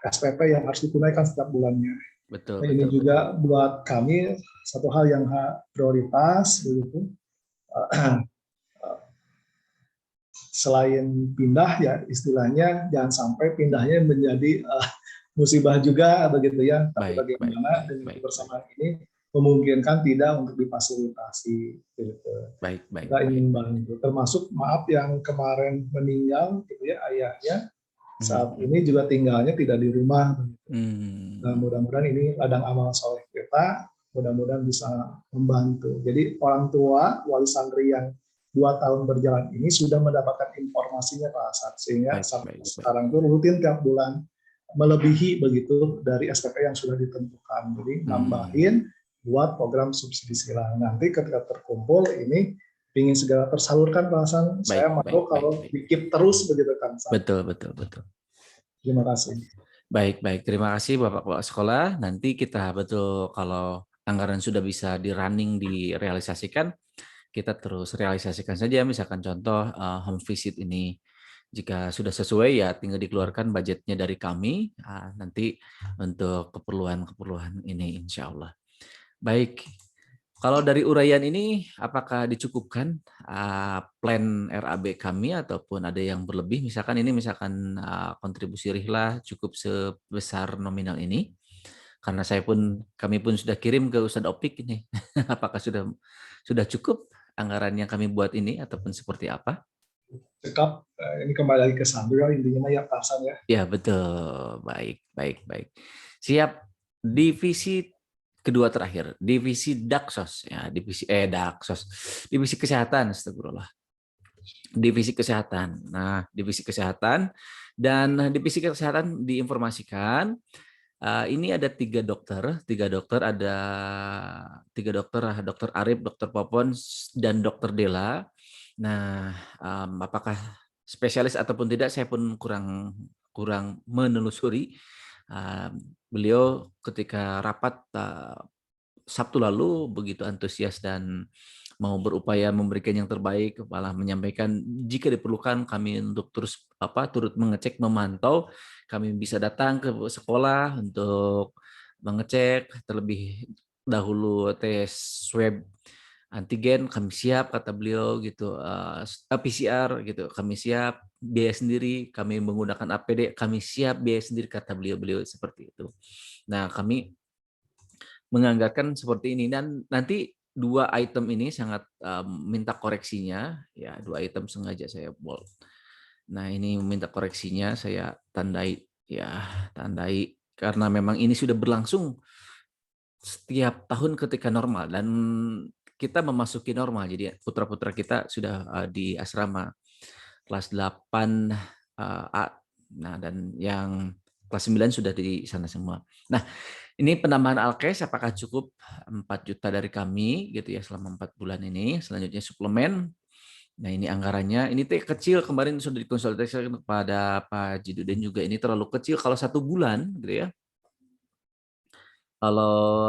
SPP yang harus ditunaikan setiap bulannya. Betul. Ini juga buat kami satu hal yang prioritas begitu. Selain pindah ya istilahnya jangan sampai pindahnya menjadi musibah juga begitu ya. Tapi bagaimana dengan kebersamaan ini memungkinkan tidak untuk difasilitasi gitu. Kita ingin bantu. Termasuk maaf yang kemarin meninggal gitu ya ayahnya. Saat ini juga tinggalnya tidak di rumah. Nah, mudah-mudahan ini ladang amal soleh kita, mudah-mudahan bisa membantu. Jadi orang tua wali santri yang 2 tahun berjalan ini sudah mendapatkan informasinya Pak Hasan, sehingga sampai sekarang itu rutin tiap bulan melebihi begitu dari SPP yang sudah ditentukan. Jadi nambahin buat program subsidi silang. Nanti ketika terkumpul ini ingin segera tersalurkan Pak Hasan. Saya mau kalau di-keep terus begitu kan. Betul. Terima kasih. Baik. Terima kasih Bapak Sekolah. Nanti kita kalau anggaran sudah bisa direalisasikan, kita terus realisasikan saja. Misalkan contoh home visit ini, jika sudah sesuai ya tinggal dikeluarkan budgetnya dari kami nanti untuk keperluan ini insya Allah. Baik. Kalau dari uraian ini, apakah dicukupkan plan RAB kami ataupun ada yang berlebih? Misalkan kontribusi Rihla cukup sebesar nominal ini, karena kami pun sudah kirim ke Ustadz Opik ini. Apakah sudah cukup anggaran yang kami buat ini ataupun seperti apa? cekap. Ini kembali lagi ke Sandra intinya ya Pak Hasan ya. Ya betul, baik, baik, baik. Siap. Divisi kedua terakhir, divisi Daksos ya, divisi kesehatan, astagfirullah. Divisi kesehatan. Nah, divisi kesehatan dan divisi kesehatan diinformasikan ini ada tiga dokter ada dokter Arif, dokter Popon, dan dokter Dela. Nah, apakah spesialis ataupun tidak, saya pun kurang menelusuri. Beliau ketika rapat Sabtu lalu begitu antusias dan mau berupaya memberikan yang terbaik, malah menyampaikan jika diperlukan kami untuk turut mengecek, memantau, kami bisa datang ke sekolah untuk mengecek terlebih dahulu tes swab antigen, kami siap kata beliau gitu, PCR gitu, kami siap biaya sendiri, kami menggunakan APD, kami siap biaya sendiri kata beliau seperti itu. Nah, kami menganggarkan seperti ini dan nanti 2 item ini sangat minta koreksinya ya, 2 item sengaja saya bold. Nah, ini minta koreksinya saya tandai karena memang ini sudah berlangsung setiap tahun ketika normal dan kita memasuki normal. Jadi putra-putra kita sudah di asrama kelas 8 A. Nah, dan yang kelas 9 sudah di sana semua. Nah, ini penambahan alkes apakah cukup 4 juta dari kami gitu ya selama 4 bulan ini. Selanjutnya suplemen. Nah, ini anggarannya. Ini kecil, kemarin sudah dikonsultasikan kepada Pak Jidudin juga, ini terlalu kecil kalau 1 bulan gitu ya. Kalau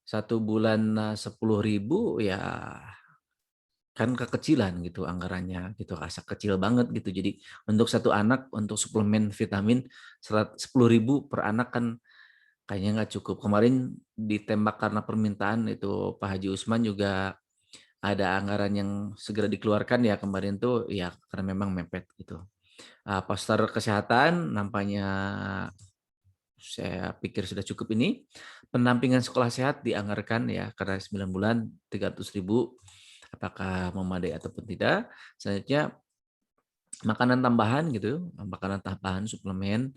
1 bulan 10.000 ya kan kekecilan gitu anggarannya gitu, rasa kecil banget gitu. Jadi untuk 1 anak untuk suplemen vitamin 10.000 per anak kan kayaknya nggak cukup. Kemarin ditembak karena permintaan itu Pak Haji Usman juga ada anggaran yang segera dikeluarkan ya kemarin tuh ya karena memang mepet gitu. Poster kesehatan nampaknya saya pikir sudah cukup ini. Pendampingan sekolah sehat dianggarkan ya karena 9 bulan 300.000. Apakah memadai ataupun tidak. Selanjutnya makanan tambahan gitu, makanan tambahan suplemen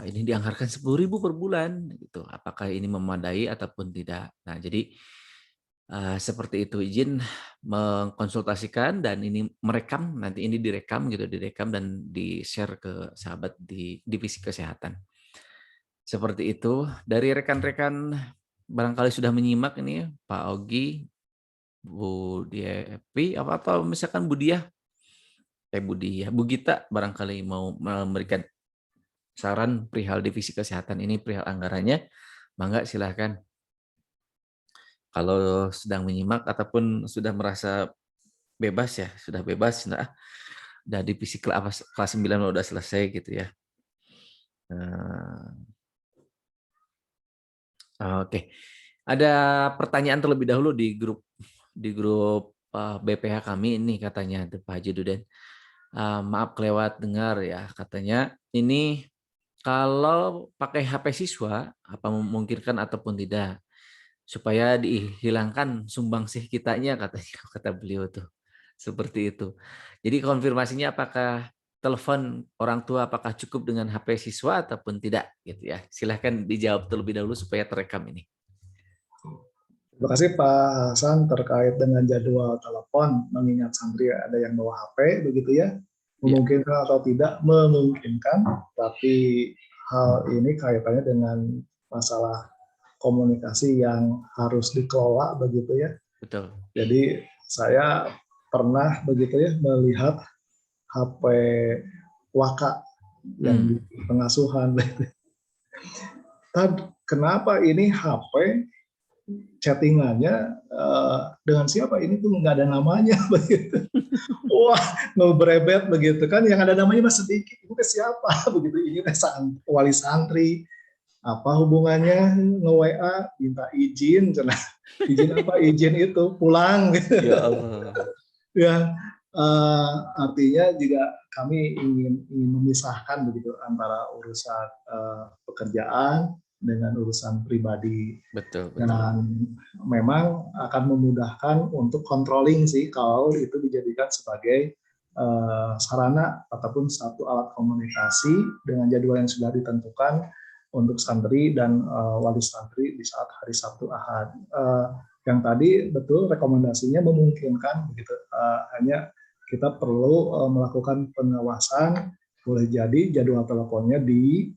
ini dianggarkan 10.000 per bulan gitu. Apakah ini memadai ataupun tidak. Nah, jadi seperti itu, izin mengkonsultasikan dan ini merekam, nanti ini direkam dan di-share ke sahabat di divisi kesehatan. Seperti itu. Dari rekan-rekan barangkali sudah menyimak ini Pak Ogi, Bu Diepi, atau misalkan Bu Gita barangkali mau memberikan saran perihal divisi kesehatan ini, perihal anggarannya, mangga silahkan. Kalau sedang menyimak ataupun sudah merasa bebas ya, sudah bebas, nah, udah divisi kelas 9 udah selesai gitu ya. Oke, ada pertanyaan terlebih dahulu di grup BPH kami ini katanya Pak Haji Duden. Maaf kelewat dengar ya, katanya ini kalau pakai HP siswa apa memungkinkan ataupun tidak supaya dihilangkan sumbangsih kitanya katanya, kata beliau tuh seperti itu. Jadi konfirmasinya apakah telepon orang tua apakah cukup dengan HP siswa ataupun tidak gitu ya. Silahkan dijawab terlebih dahulu supaya terekam ini. Terima kasih Pak Hasan terkait dengan jadwal telepon, mengingat santri ada yang bawa HP begitu ya. Memungkinkan atau tidak memungkinkan, tapi hal ini kaitannya dengan masalah komunikasi yang harus dikelola begitu ya. Betul. Jadi saya pernah begitu ya melihat HP Waka yang di pengasuhan. Kenapa ini HP chattingannya dengan siapa? Ini tuh nggak ada namanya begitu. Wah, ngebrebet begitu kan, yang ada namanya mas sedikit. Ini ke siapa begitu? Ini wali santri. Apa hubungannya nge-WA minta izin, izin apa? Izin itu pulang gitu. Ya Allah. Ya, artinya juga kami ingin memisahkan begitu antara urusan pekerjaan dengan urusan pribadi. Betul. Dan memang akan memudahkan untuk controlling sih kalau itu dijadikan sebagai sarana ataupun satu alat komunikasi dengan jadwal yang sudah ditentukan untuk santri dan wali santri di saat hari Sabtu Ahad. Yang tadi betul rekomendasinya memungkinkan begitu, hanya kita perlu melakukan pengawasan, boleh jadi jadwal teleponnya di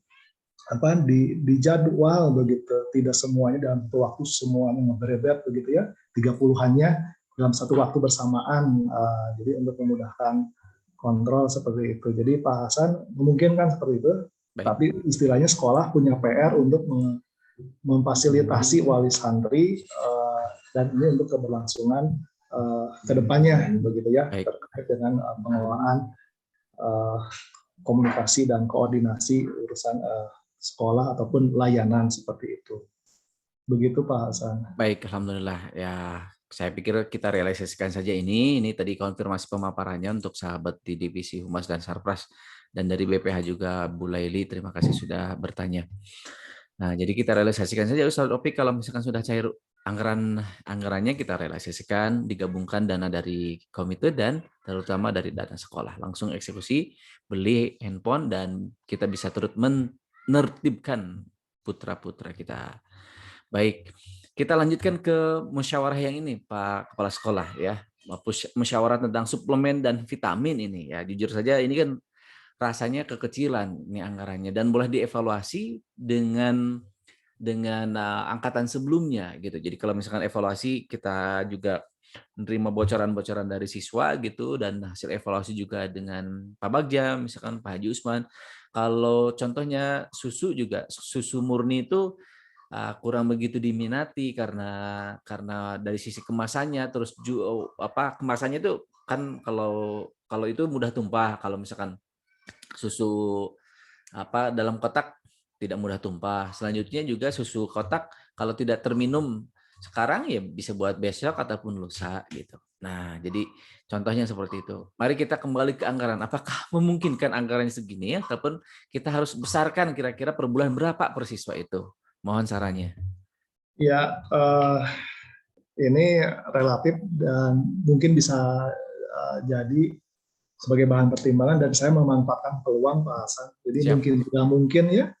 jadwal begitu, tidak semuanya dalam satu waktu semuanya ngeberebet begitu ya, 30-annya dalam satu waktu bersamaan. Jadi untuk memudahkan kontrol seperti itu. Jadi Pak Hasan memungkinkan seperti itu. Baik. Tapi istilahnya sekolah punya PR untuk memfasilitasi wali santri dan ini untuk keberlangsungan kedepannya begitu ya. Baik. Terkait dengan pengelolaan komunikasi dan koordinasi urusan sekolah ataupun layanan seperti itu. Begitu Pak Hasan. Baik, alhamdulillah ya. Saya pikir kita realisasikan saja ini tadi konfirmasi pemaparannya untuk sahabat di Divisi Humas dan Sarpras, dan dari BPH juga Bu Laili, terima kasih sudah bertanya. Nah, jadi kita realisasikan saja Ustaz Opik, kalau misalkan sudah cair anggarannya kita realisasikan, digabungkan dana dari komite dan terutama dari dana sekolah, langsung eksekusi, beli handphone, dan kita bisa turut menertibkan putra-putra kita. Baik. Kita lanjutkan ke musyawarah yang ini, Pak Kepala Sekolah ya. Musyawarah tentang suplemen dan vitamin ini ya. Jujur saja ini kan rasanya kekecilan ini anggarannya dan boleh dievaluasi dengan angkatan sebelumnya gitu. Jadi kalau misalkan evaluasi kita juga menerima bocoran-bocoran dari siswa gitu, dan hasil evaluasi juga dengan Pak Bagja, misalkan Pak Haji Usman. Kalau contohnya susu juga, susu murni itu kurang begitu diminati karena dari sisi kemasannya, terus kemasannya itu kan kalau itu mudah tumpah, kalau misalkan susu dalam kotak tidak mudah tumpah. Selanjutnya juga susu kotak kalau tidak terminum sekarang ya bisa buat besok ataupun lusa gitu. Nah, jadi contohnya seperti itu. Mari kita kembali ke anggaran. Apakah memungkinkan anggarannya segini ya, ataupun kita harus besarkan kira-kira per bulan berapa per siswa itu? Mohon sarannya. Ya, ini relatif dan mungkin bisa jadi sebagai bahan pertimbangan, dan saya memanfaatkan peluang Pak Hasan. Jadi mungkin ya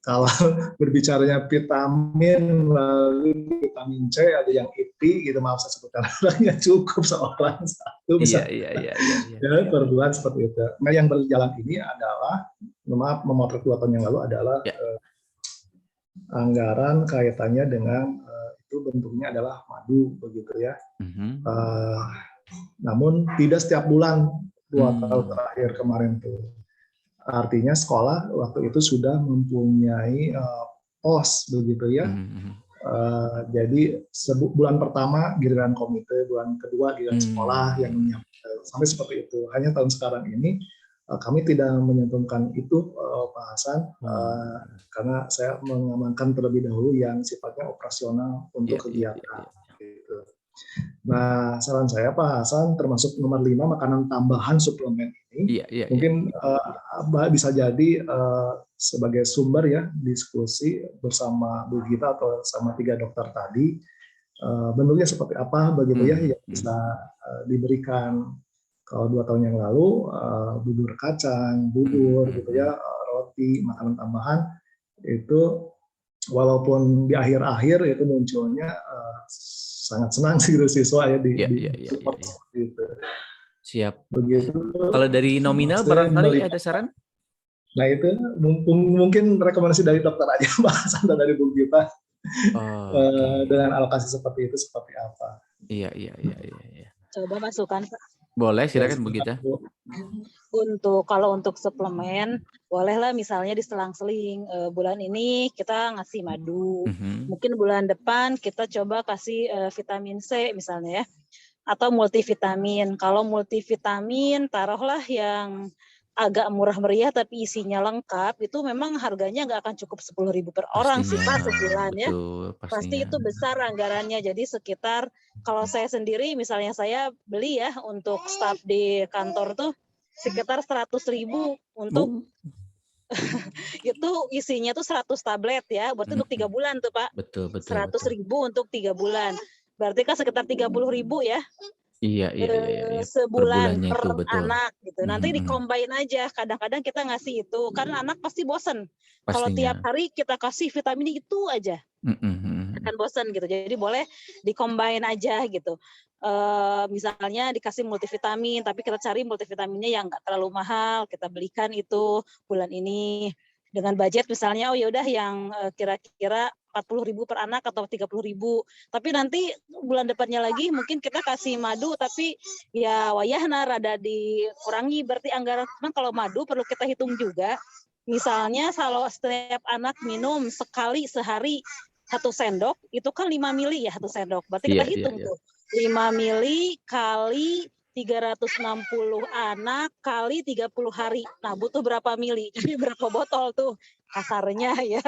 kalau berbicaranya vitamin, lalu vitamin C ada yang IP gitu, maaf saya sebutkan orangnya, cukup seorang satu bisa ya, per bulan seperti itu. Nah yang berjalan ini adalah, maaf memotret 2 tahun yang lalu adalah anggaran kaitannya dengan itu bentuknya adalah madu begitu ya. Namun tidak setiap bulan 2 tahun terakhir kemarin tuh. Artinya sekolah waktu itu sudah mempunyai pos begitu ya. Jadi bulan pertama giliran komite, bulan kedua giliran sekolah yang menyiapkan, sampai seperti itu. Hanya tahun sekarang ini kami tidak menyentuhkan itu Pak Hasan, karena saya mengamankan terlebih dahulu yang sifatnya operasional untuk kegiatan. Gitu. Nah, saran saya Pak Hasan, termasuk nomor 5 makanan tambahan suplemen ini, mungkin bisa jadi sebagai sumber ya diskusi bersama Bu Gita atau sama 3 dokter tadi, bentuknya seperti apa begitu ya yang bisa diberikan. Kalau 2 tahun yang lalu bubur kacang, bubur gitu ya, roti, makanan tambahan itu walaupun di akhir-akhir itu munculnya sangat senang sih siswa ya di support gitu. Siap. Begitu. Kalau dari nominal barangkali ada saran? Nah itu mungkin rekomendasi dari dokter aja bahasan dari Bu Gita. Dengan alokasi seperti itu seperti apa? Iya. Coba masukkan Pak. Boleh, silakan Bu Gita. Kalau untuk suplemen, bolehlah misalnya diselang-seling. Bulan ini kita ngasih madu, mungkin bulan depan kita coba kasih vitamin C misalnya ya, atau multivitamin. Kalau multivitamin, taruhlah yang agak murah meriah tapi isinya lengkap, itu memang harganya nggak akan cukup 10.000 per orang sih Pak sebulan ya. Pasti itu besar anggarannya. Jadi sekitar, kalau saya sendiri misalnya saya beli ya untuk staf di kantor tuh sekitar 100.000 untuk itu isinya tuh 100 tablet ya, berarti untuk 3 bulan tuh Pak. Betul, betul, 100.000 untuk 3 bulan. Berarti kan sekitar 30.000 ya. Iya, iya. Per Sebulan bulannya per itu betul. anak gitu. Nanti dicombine aja. Kadang-kadang kita ngasih itu karena anak pasti bosen. Kalau tiap hari kita kasih vitamin itu aja, akan bosen gitu. Jadi boleh dicombine aja gitu. Misalnya dikasih multivitamin, tapi kita cari multivitaminnya yang nggak terlalu mahal. Kita belikan itu bulan ini dengan budget misalnya, oh ya udah yang kira-kira 40.000 per anak atau 30.000. Tapi nanti bulan depannya lagi mungkin kita kasih madu, tapi ya wayahna rada dikurangi berarti anggaran. Cuman kalau madu perlu kita hitung juga. Misalnya kalau setiap anak minum sekali sehari 1 sendok, itu kan 5 mili ya 1 sendok. Berarti kita hitung tuh 5 mili kali 360 anak kali 30 hari. Nah, butuh berapa mili? Jadi berapa botol tuh kasarnya ya.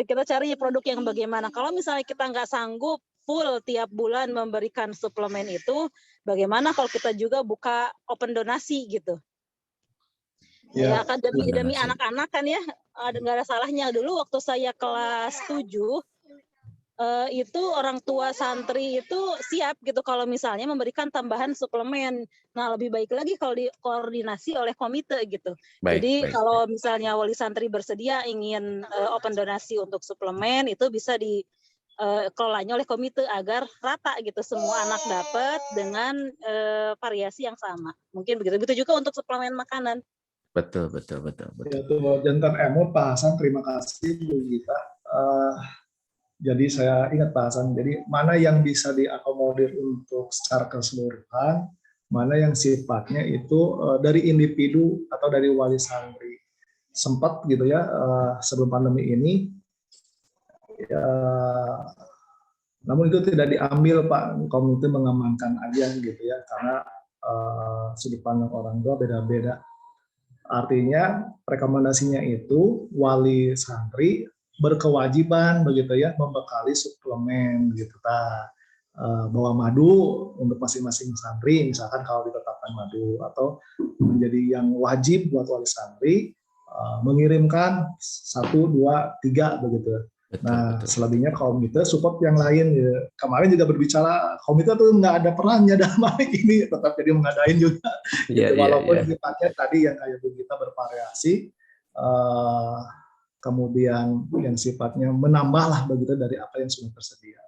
Kita cari produk yang bagaimana. Kalau misalnya kita nggak sanggup full tiap bulan memberikan suplemen itu, bagaimana kalau kita juga buka open donasi gitu? Ya kan demi anak-anak kan ya, nggak ada salahnya. Dulu waktu saya kelas 7, itu orang tua santri itu siap gitu kalau misalnya memberikan tambahan suplemen. Nah, lebih baik lagi kalau dikoordinasi oleh komite gitu. Jadi kalau misalnya wali santri bersedia ingin open donasi untuk suplemen, itu bisa dikelolanya oleh komite agar rata gitu, semua anak dapat dengan variasi yang sama. Mungkin begitu. Begitu juga untuk suplemen makanan. Betul. Ya, tuh, Jantan Emot, Pak Hasan, terima kasih Bu Gita. Jadi saya ingat Pak Hasan, jadi mana yang bisa diakomodir untuk secara keseluruhan, mana yang sifatnya itu dari individu atau dari wali santri. Sempat gitu ya, sebelum pandemi ini, ya, namun itu tidak diambil Pak, komite mengamankan aja gitu ya, karena sudut pandang orang tua beda-beda. Artinya rekomendasinya itu wali santri berkewajiban begitu ya membekali suplemen gitu bawa madu untuk masing-masing santri, misalkan kalau ditetapkan madu, atau menjadi yang wajib buat wali santri mengirimkan 1, 2, 3 begitu. Nah, selebihnya komite support yang lain. Ya. Kemarin juga berbicara komite tuh nggak ada perannya dalam hal ini, tetap jadi mengadain juga. Gitu. Walaupun sifatnya tadi yang kayak begitu bervariasi, kemudian yang sifatnya menambah lah begitu dari apa yang sudah tersedia.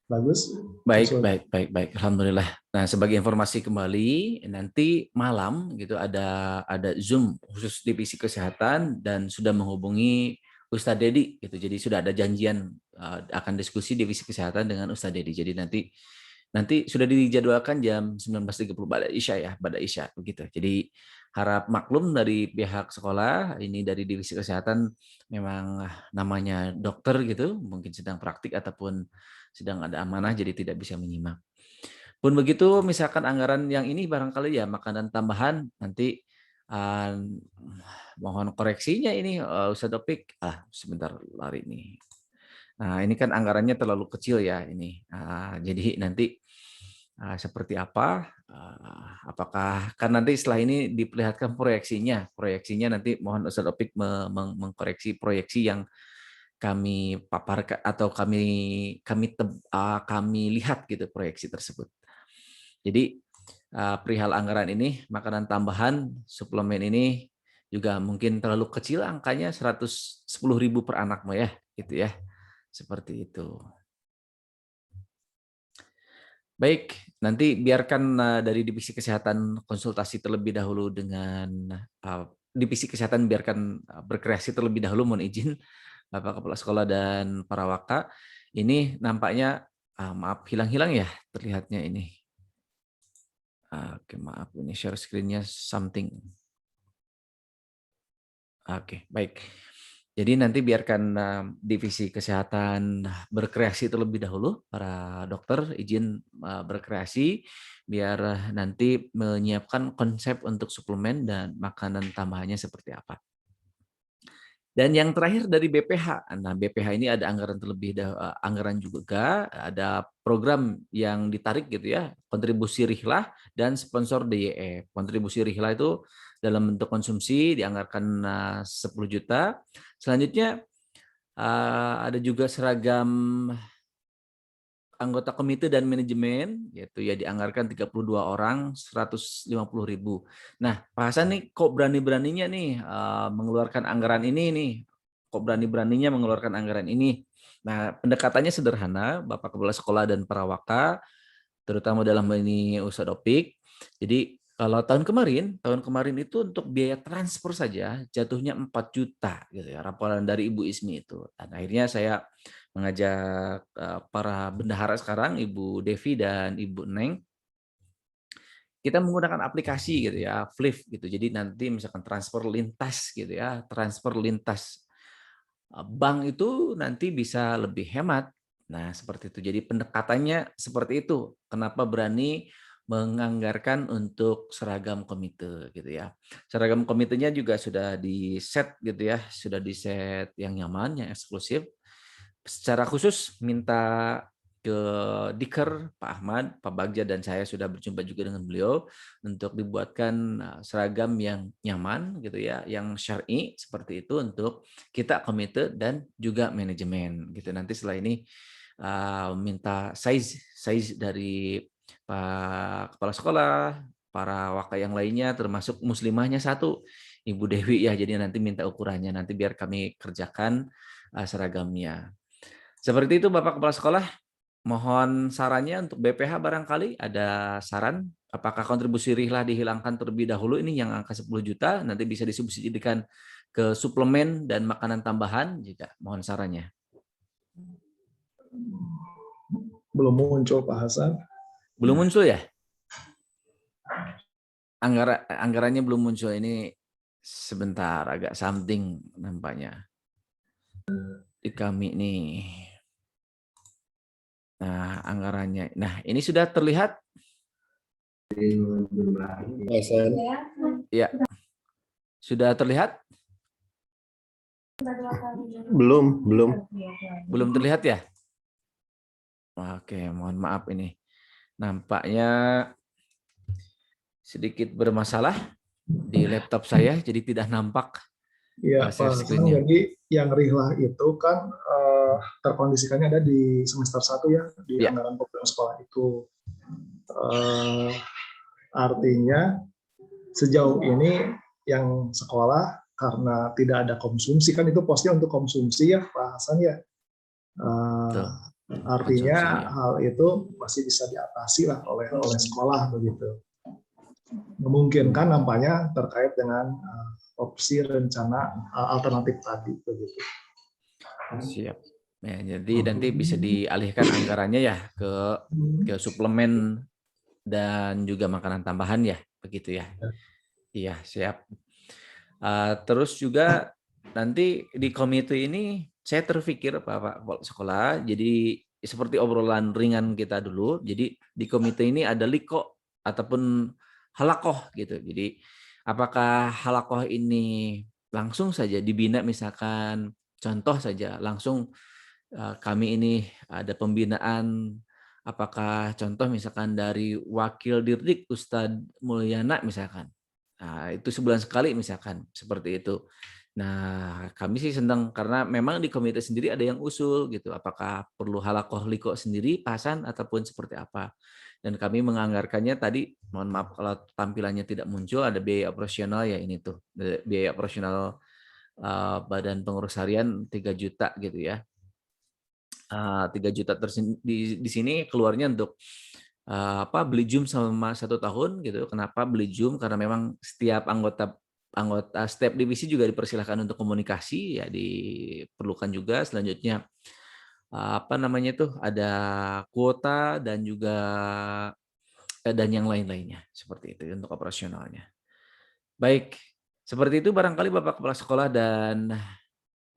Bagus. Baik. Alhamdulillah. Nah, sebagai informasi kembali, nanti malam gitu ada Zoom khusus divisi kesehatan dan sudah menghubungi Ustadz Dedi gitu. Jadi sudah ada janjian akan diskusi divisi kesehatan dengan Ustadz Dedi. Jadi nanti sudah dijadwalkan jam 19.30 pada Isya begitu. Jadi harap maklum dari pihak sekolah, ini dari divisi kesehatan memang namanya dokter gitu, mungkin sedang praktik ataupun sedang ada amanah jadi tidak bisa menyimak. Pun begitu misalkan anggaran yang ini barangkali ya makanan tambahan nanti mohon koreksinya ini Ustadz Topik. Sebentar lari nih. Nah, ini kan anggarannya terlalu kecil ya ini. Jadi nanti seperti apa? Apakah kan nanti setelah ini diperlihatkan proyeksinya nanti mohon Ustadz Topik mengkoreksi proyeksi yang kami paparkan atau kami lihat gitu proyeksi tersebut. Jadi perihal anggaran ini, makanan tambahan, suplemen ini juga mungkin terlalu kecil angkanya 110.000 per anak ya, gitu ya. Seperti itu. Baik, nanti biarkan dari divisi kesehatan konsultasi terlebih dahulu dengan divisi kesehatan, biarkan berkreasi terlebih dahulu, mohon izin Bapak Kepala Sekolah dan para waka. Ini nampaknya maaf hilang-hilang ya terlihatnya ini. Oke, maaf ini share screen-nya something. Oke, baik. Jadi nanti biarkan divisi kesehatan berkreasi terlebih dahulu, para dokter izin berkreasi biar nanti menyiapkan konsep untuk suplemen dan makanan tambahannya seperti apa. Dan yang terakhir dari BPH. Nah, BPH ini ada anggaran anggaran juga, ada program yang ditarik gitu ya, kontribusi Rihlah dan sponsor DYF. Kontribusi Rihlah itu dalam bentuk konsumsi dianggarkan 10 juta. Selanjutnya ada juga seragam anggota komite dan manajemen, yaitu ya dianggarkan 32 orang 150.000. Nah, Pak Hasan nih kok berani-beraninya nih mengeluarkan anggaran ini nih, kok berani-beraninya mengeluarkan anggaran ini. Nah, pendekatannya sederhana, Bapak Kepala Sekolah dan para waka, terutama dalam ini Ustadz Opik. Jadi kalau tahun kemarin itu untuk biaya transfer saja jatuhnya 4 juta gitu ya, laporan dari Ibu Ismi itu. Dan akhirnya saya mengajak para bendahara sekarang, Ibu Devi dan Ibu Neng, kita menggunakan aplikasi gitu ya, Flip gitu. Jadi nanti misalkan transfer lintas gitu ya, transfer lintas bank itu nanti bisa lebih hemat. Nah, seperti itu. Jadi pendekatannya seperti itu. Kenapa berani menganggarkan untuk seragam komite gitu ya. Seragam komitenya juga sudah di set gitu ya, sudah di set yang nyaman, yang eksklusif. Secara khusus minta ke Diker, Pak Ahmad, Pak Bagja, dan saya sudah berjumpa juga dengan beliau untuk dibuatkan seragam yang nyaman gitu ya, yang syar'i seperti itu untuk kita komite dan juga manajemen gitu. Nanti setelah ini minta size dari Pak Kepala Sekolah, para waka yang lainnya, termasuk muslimahnya 1, Ibu Dewi ya. Jadi nanti minta ukurannya, nanti biar kami kerjakan seragamnya. Seperti itu Bapak Kepala Sekolah. Mohon sarannya untuk BPH barangkali ada saran. Apakah kontribusi rihlah dihilangkan terlebih dahulu, ini yang angka 10 juta, nanti bisa disubsidikan ke suplemen dan makanan tambahan juga. Mohon sarannya. Belum muncul Pak Hasan. Belum muncul ya? Anggarannya belum muncul, ini sebentar, agak something nampaknya. Di kami nih. Nah, anggarannya. Nah, ini sudah terlihat? Ya. Sudah terlihat? Belum. Belum terlihat ya? Oke, mohon maaf ini. Nampaknya sedikit bermasalah di laptop saya, jadi tidak nampak. Iya, Pak. Jadi yang rihlah itu kan terkondisikannya ada di semester 1 ya, di anggaran program sekolah itu. Artinya sejauh ini yang sekolah karena tidak ada konsumsi, kan itu posnya untuk konsumsi ya Pak Hasan ya. Artinya hal itu masih bisa diatasi lah oleh sekolah begitu. Memungkinkan nampaknya terkait dengan opsi rencana alternatif tadi begitu. Siap. Ya, jadi nanti bisa dialihkan anggarannya ya ke suplemen dan juga makanan tambahan ya, begitu ya. Iya, siap. Terus juga nanti di komite ini saya terpikir Pak Sekolah, jadi seperti obrolan ringan kita dulu. Jadi di komite ini ada liko ataupun halakoh gitu. Jadi apakah halakoh ini langsung saja dibina, misalkan contoh saja langsung kami ini ada pembinaan, apakah contoh misalkan dari Wakil Dirdik Ustadz Mulyana misalkan. Nah, itu sebulan sekali misalkan seperti itu. Nah, kami sih senang karena memang di komite sendiri ada yang usul gitu. Apakah perlu halakoh liko sendiri, pasan ataupun seperti apa. Dan kami menganggarkannya tadi, mohon maaf kalau tampilannya tidak muncul, ada biaya operasional ya ini tuh. Biaya operasional Badan Pengurus Harian 3 juta gitu ya. 3 juta di sini keluarnya untuk beli Zoom selama 1 tahun gitu. Kenapa beli Zoom? Karena memang setiap anggota setiap divisi juga dipersilahkan untuk komunikasi ya, diperlukan juga. Selanjutnya ada kuota dan juga dan yang lain-lainnya seperti itu untuk operasionalnya. Baik, seperti itu barangkali Bapak Kepala Sekolah dan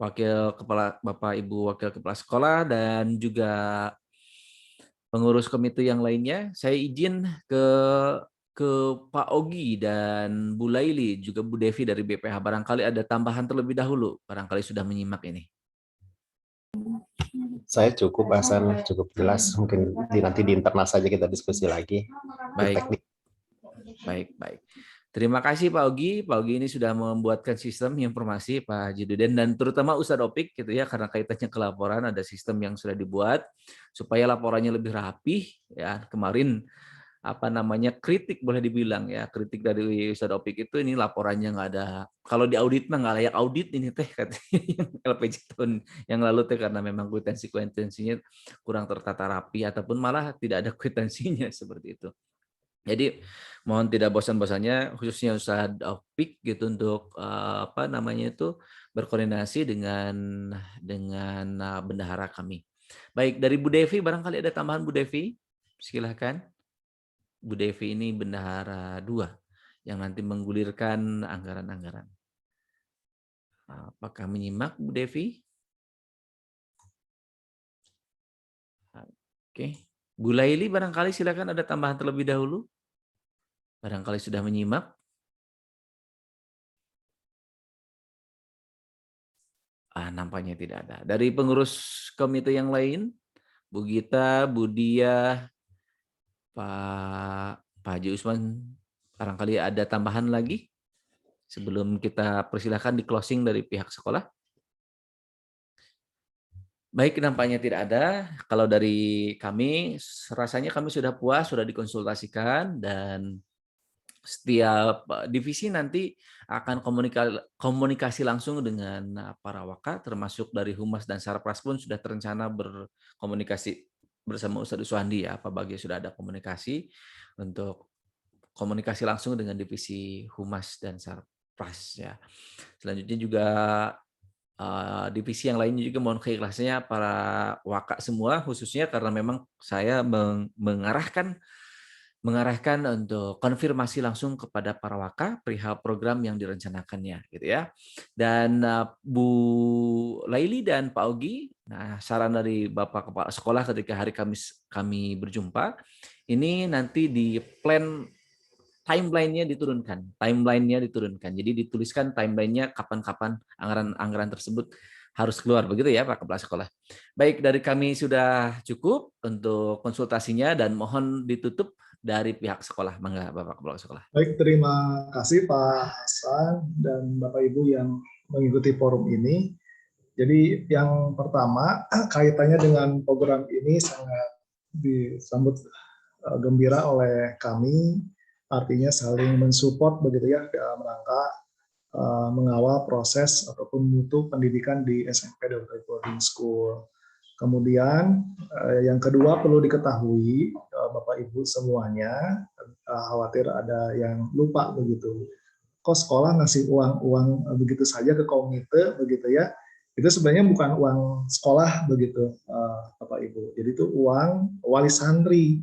Bapak Ibu Wakil Kepala Sekolah dan juga pengurus komite yang lainnya. Saya izin ke Pak Ogi dan Bu Laili, juga Bu Devi dari BPH. Barangkali ada tambahan terlebih dahulu, barangkali sudah menyimak ini. Saya cukup, Hasan, cukup jelas. Mungkin nanti di internal saja kita diskusi lagi. Baik. Terima kasih Pak Ogi. Pak Ogi ini sudah membuatkan sistem informasi Pak Haji Duden dan terutama Ustadz Opik gitu ya, karena kaitannya ke laporan ada sistem yang sudah dibuat supaya laporannya lebih rapih ya. Kemarin apa namanya kritik boleh dibilang ya, kritik dari Ustadz Opik itu ini laporannya nggak ada, kalau di audit mah nggak layak audit ini teh katanya LPJ tahun yang lalu teh, karena memang kwitansinya kurang tertata rapi ataupun malah tidak ada kwitansinya seperti itu. Jadi mohon tidak bosan-bosannya khususnya Ustadz Opik gitu untuk apa namanya itu berkoordinasi dengan bendahara kami. Baik, dari Bu Devi barangkali ada tambahan Bu Devi? Silahkan. Bu Devi ini bendahara 2 yang nanti menggulirkan anggaran-anggaran. Apakah menyimak Bu Devi? Oke. Bu Laili barangkali silakan ada tambahan terlebih dahulu. Barangkali sudah menyimak. Nampaknya tidak ada. Dari pengurus komite yang lain, Bu Gita, Bu Dia, Pak Haji Usman, barangkali ada tambahan lagi sebelum kita persilahkan di closing dari pihak sekolah. Baik, nampaknya tidak ada. Kalau dari kami, rasanya kami sudah puas, sudah dikonsultasikan, dan setiap divisi nanti akan komunikasi langsung dengan para waka, termasuk dari Humas dan Sarpras pun sudah terencana berkomunikasi bersama Ustadz Uswandi ya, apabagi sudah ada komunikasi untuk komunikasi langsung dengan divisi Humas dan Sarpras ya. Selanjutnya juga divisi yang lainnya juga mohon keikhlasannya para waka semua, khususnya karena memang saya mengarahkan untuk konfirmasi langsung kepada para waka perihal program yang direncanakannya gitu ya. Dan Bu Laili dan Pak Ogi, nah saran dari Bapak Kepala Sekolah ketika hari Kamis kami berjumpa, ini nanti di plan timeline-nya diturunkan. Jadi dituliskan timeline-nya kapan-kapan anggaran tersebut harus keluar, begitu ya Pak Kepala Sekolah. Baik, dari kami sudah cukup untuk konsultasinya dan mohon ditutup dari pihak sekolah. Mangga Bapak Kepala Sekolah. Baik, terima kasih Pak Hasan dan Bapak Ibu yang mengikuti forum ini. Jadi yang pertama kaitannya dengan program ini sangat disambut gembira oleh kami, artinya saling mensupport begitu ya dalam rangka mengawal proses ataupun mutu pendidikan di SMP Dr. Boarding School. Kemudian yang kedua perlu diketahui Bapak Ibu semuanya, khawatir ada yang lupa begitu. Kok sekolah ngasih uang begitu saja ke komite begitu ya? Itu sebenarnya bukan uang sekolah begitu Bapak Ibu. Jadi itu uang wali santri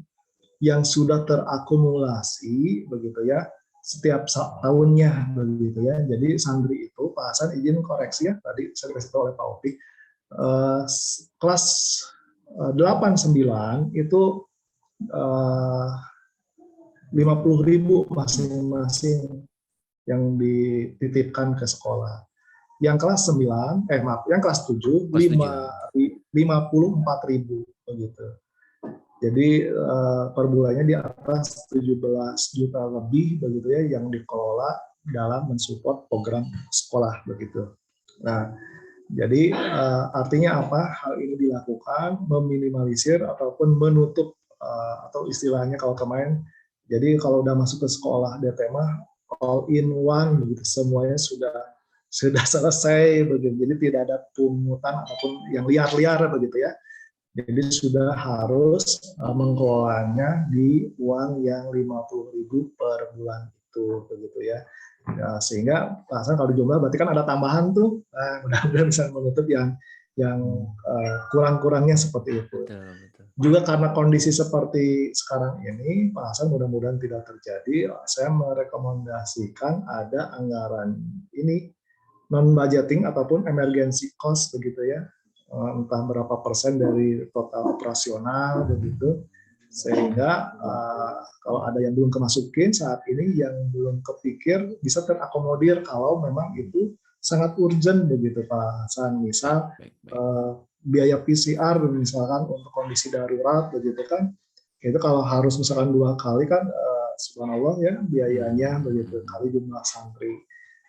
yang sudah terakumulasi begitu ya setiap tahunnya begitu ya. Jadi santri itu Pak Hasan izin koreksi ya, tadi saya dikasih tahu oleh Pak Opik. Kelas 8-9 itu 50.000 masing-masing yang dititipkan ke sekolah. Yang kelas 9, yang kelas 7 54.000 begitu. Jadi per bulannya di atas 17 juta lebih begitu ya yang dikelola dalam mensupport program sekolah begitu. Nah, jadi artinya apa? Hal ini dilakukan meminimalisir ataupun menutup atau istilahnya kalau kemarin, jadi kalau udah masuk ke sekolah DT mah all in one begitu, semuanya sudah selesai begitu. Jadi tidak ada pungutan ataupun yang liar-liar begitu ya. Jadi sudah harus mengelolanya di uang yang 50.000 per bulan itu begitu ya. Ya, sehingga Hasan kalau dijumlah berarti kan ada tambahan tuh, mudah-mudahan bisa menutup yang kurang-kurangnya seperti itu. Betul. Juga karena kondisi seperti sekarang ini, Pak Hasan mudah-mudahan tidak terjadi, saya merekomendasikan ada anggaran ini non-budgeting ataupun emergency cost begitu ya, entah berapa persen dari total operasional begitu. Sehingga kalau ada yang belum kemasukin saat ini, yang belum kepikir bisa terakomodir kalau memang itu sangat urgent begitu Pak Hasan. Misal biaya PCR misalkan untuk kondisi darurat begitu kan, itu kalau harus misalkan 2 kali kan subhanallah ya biayanya begitu kali jumlah santri.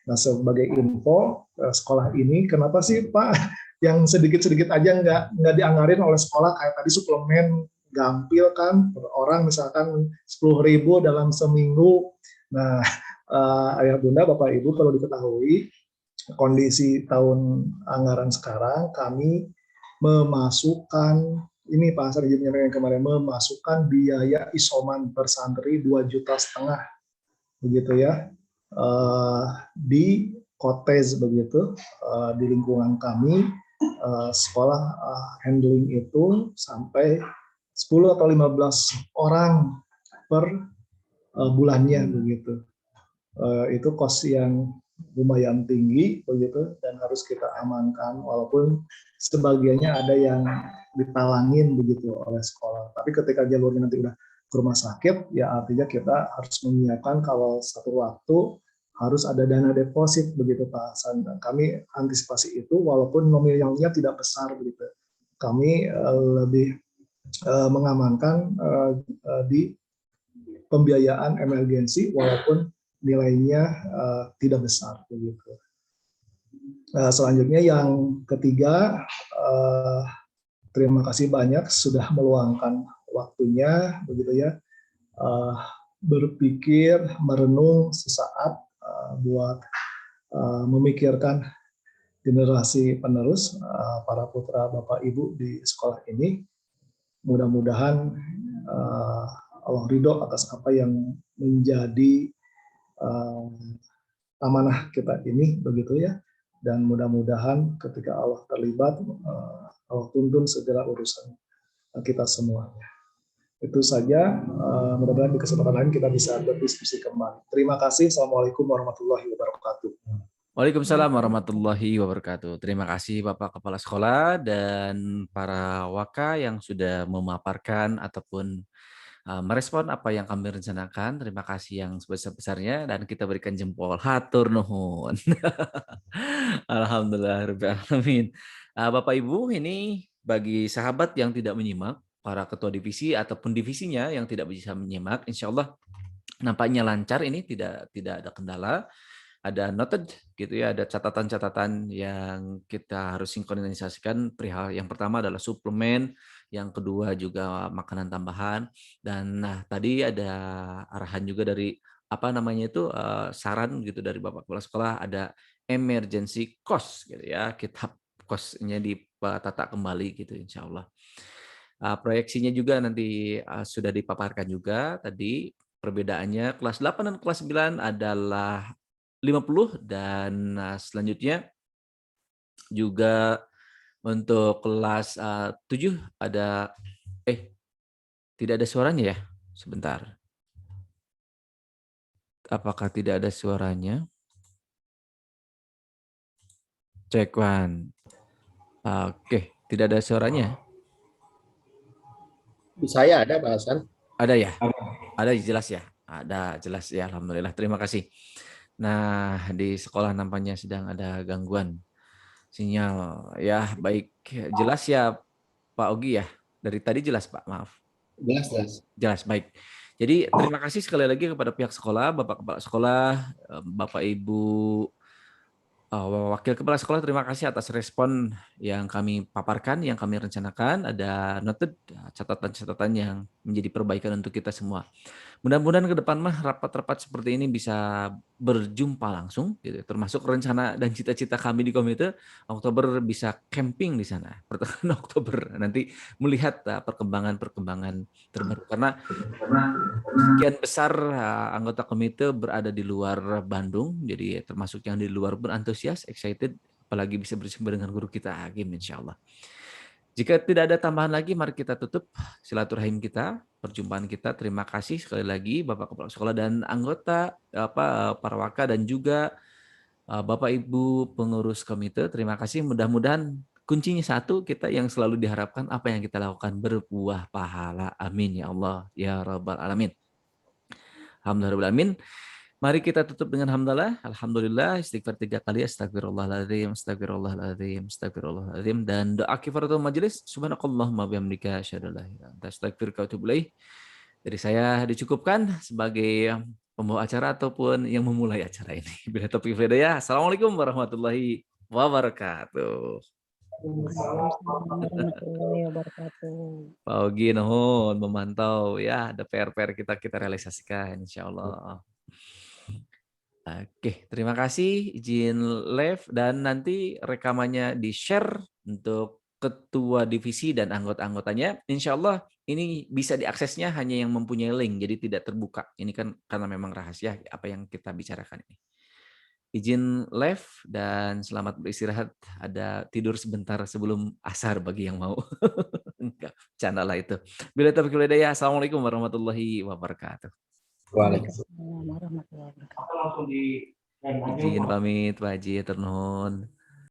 Nah, sebagai info, sekolah ini kenapa sih Pak yang sedikit-sedikit aja nggak dianggarin oleh sekolah kayak tadi suplemen gampil kan per orang misalkan 10.000 dalam seminggu. Nah, ayah bunda bapak ibu perlu diketahui kondisi tahun anggaran sekarang kami memasukkan ini Pak Hasan izin yang kemarin memasukkan biaya isoman per santri 2,5 juta begitu ya. Di kotes begitu di lingkungan kami sekolah handling itu sampai 10 atau 15 orang per bulannya begitu. Itu kos yang lumayan tinggi begitu dan harus kita amankan walaupun sebagiannya ada yang ditalangin begitu oleh sekolah. Tapi ketika jalurnya nanti udah ke rumah sakit ya artinya kita harus menyiapkan kalau satu waktu harus ada dana deposit begitu Pak Hasan. Kami antisipasi itu walaupun nominalnya tidak besar begitu. Kami lebih mengamankan di pembiayaan emergensi walaupun nilainya tidak besar begitu. Selanjutnya yang ketiga, terima kasih banyak sudah meluangkan waktunya begitu ya berpikir merenung sesaat buat memikirkan generasi penerus para putra bapak ibu di sekolah ini. Mudah-mudahan Allah ridho atas apa yang menjadi amanah kita ini begitu ya, dan mudah-mudahan ketika Allah terlibat Allah tuntun segala urusan kita semuanya. Itu saja, mudah-mudahan di kesempatan lain kita bisa berdiskusi kembali. Terima kasih. Assalamualaikum warahmatullahi wabarakatuh. Waalaikumsalam warahmatullahi wabarakatuh. Terima kasih Bapak Kepala Sekolah dan para waka yang sudah memaparkan ataupun merespon apa yang kami rencanakan. Terima kasih yang sebesar-besarnya dan kita berikan jempol. Hatur nuhun. Alhamdulillah. Bapak Ibu, ini bagi sahabat yang tidak menyimak, para ketua divisi ataupun divisinya yang tidak bisa menyimak, insya Allah nampaknya lancar ini, tidak ada kendala. Ada noted gitu ya, ada catatan-catatan yang kita harus sinkronisasikan perihal yang pertama adalah suplemen, yang kedua juga makanan tambahan, dan nah tadi ada arahan juga dari apa namanya itu saran gitu dari Bapak Kepala Sekolah, ada emergency cost gitu ya, kitab kosnya ditata kembali gitu insya Allah. Proyeksinya juga nanti sudah dipaparkan juga tadi, perbedaannya kelas 8 dan kelas 9 adalah 50 dan selanjutnya juga untuk kelas 7 ada tidak ada suaranya ya? Sebentar. Apakah tidak ada suaranya? Cek one. Oke, tidak ada suaranya. Di saya ada bahasan. Ada ya? Ada jelas ya? Ada jelas ya, alhamdulillah. Terima kasih. Nah, di sekolah nampaknya sedang ada gangguan sinyal. Ya, baik. Jelas ya Pak Ogi ya? Dari tadi jelas Pak, maaf. Jelas. Jelas, baik. Jadi terima kasih sekali lagi kepada pihak sekolah, Bapak Kepala Sekolah, Bapak Ibu Wakil Kepala Sekolah, terima kasih atas respon yang kami paparkan, yang kami rencanakan. Ada noted catatan-catatan yang menjadi perbaikan untuk kita semua. Mudah-mudahan ke depan mah rapat-rapat seperti ini bisa berjumpa langsung, gitu. Termasuk rencana dan cita-cita kami di komite Oktober bisa camping di sana pertengahan Oktober nanti melihat perkembangan terbaru karena sekian besar anggota komite berada di luar Bandung, jadi termasuk yang di luar pun antusias, excited, apalagi bisa bersama dengan guru kita Hakim insya Allah. Jika tidak ada tambahan lagi, mari kita tutup silaturahim kita, perjumpaan kita. Terima kasih sekali lagi Bapak Kepala Sekolah dan anggota para waka dan juga Bapak Ibu pengurus komite. Terima kasih. Mudah-mudahan kuncinya satu, kita yang selalu diharapkan apa yang kita lakukan berbuah pahala. Amin ya Allah ya Rabbal Alamin. Alhamdulillah. Mari kita tutup dengan hamdalah. Alhamdulillah, istighfar 3 kali, astagfirullahaladzim, astagfirullahaladzim, astagfirullahaladzim, dan doa kifaratul majelis, subhanakallahumma bihamdika, asyhadu an la ilaha illa anta, astaghfiruka wa atubu ilaik. Dari saya dicukupkan sebagai pembawa acara ataupun yang memulai acara ini. Bila taufiq wal hidayah. Assalamualaikum warahmatullahi wabarakatuh. Waalaikumsalam warahmatullahi wabarakatuh. Pak Ogi nuhun memantau ya, ada PR-PR kita realisasikan insyaallah. Oke, terima kasih izin live dan nanti rekamannya di-share untuk ketua divisi dan anggota-anggotanya. Insyaallah ini bisa diaksesnya hanya yang mempunyai link, jadi tidak terbuka. Ini kan karena memang rahasia apa yang kita bicarakan ini. Izin live dan selamat beristirahat. Ada tidur sebentar sebelum asar bagi yang mau. Enggak, bercanda lah itu. Bila taufiq wal hidayah. Assalamualaikum warahmatullahi wabarakatuh. Waalaikumsalam warahmatullahi wabarakatuh. Atau langsung di Izin pamit Pak Haji, turun.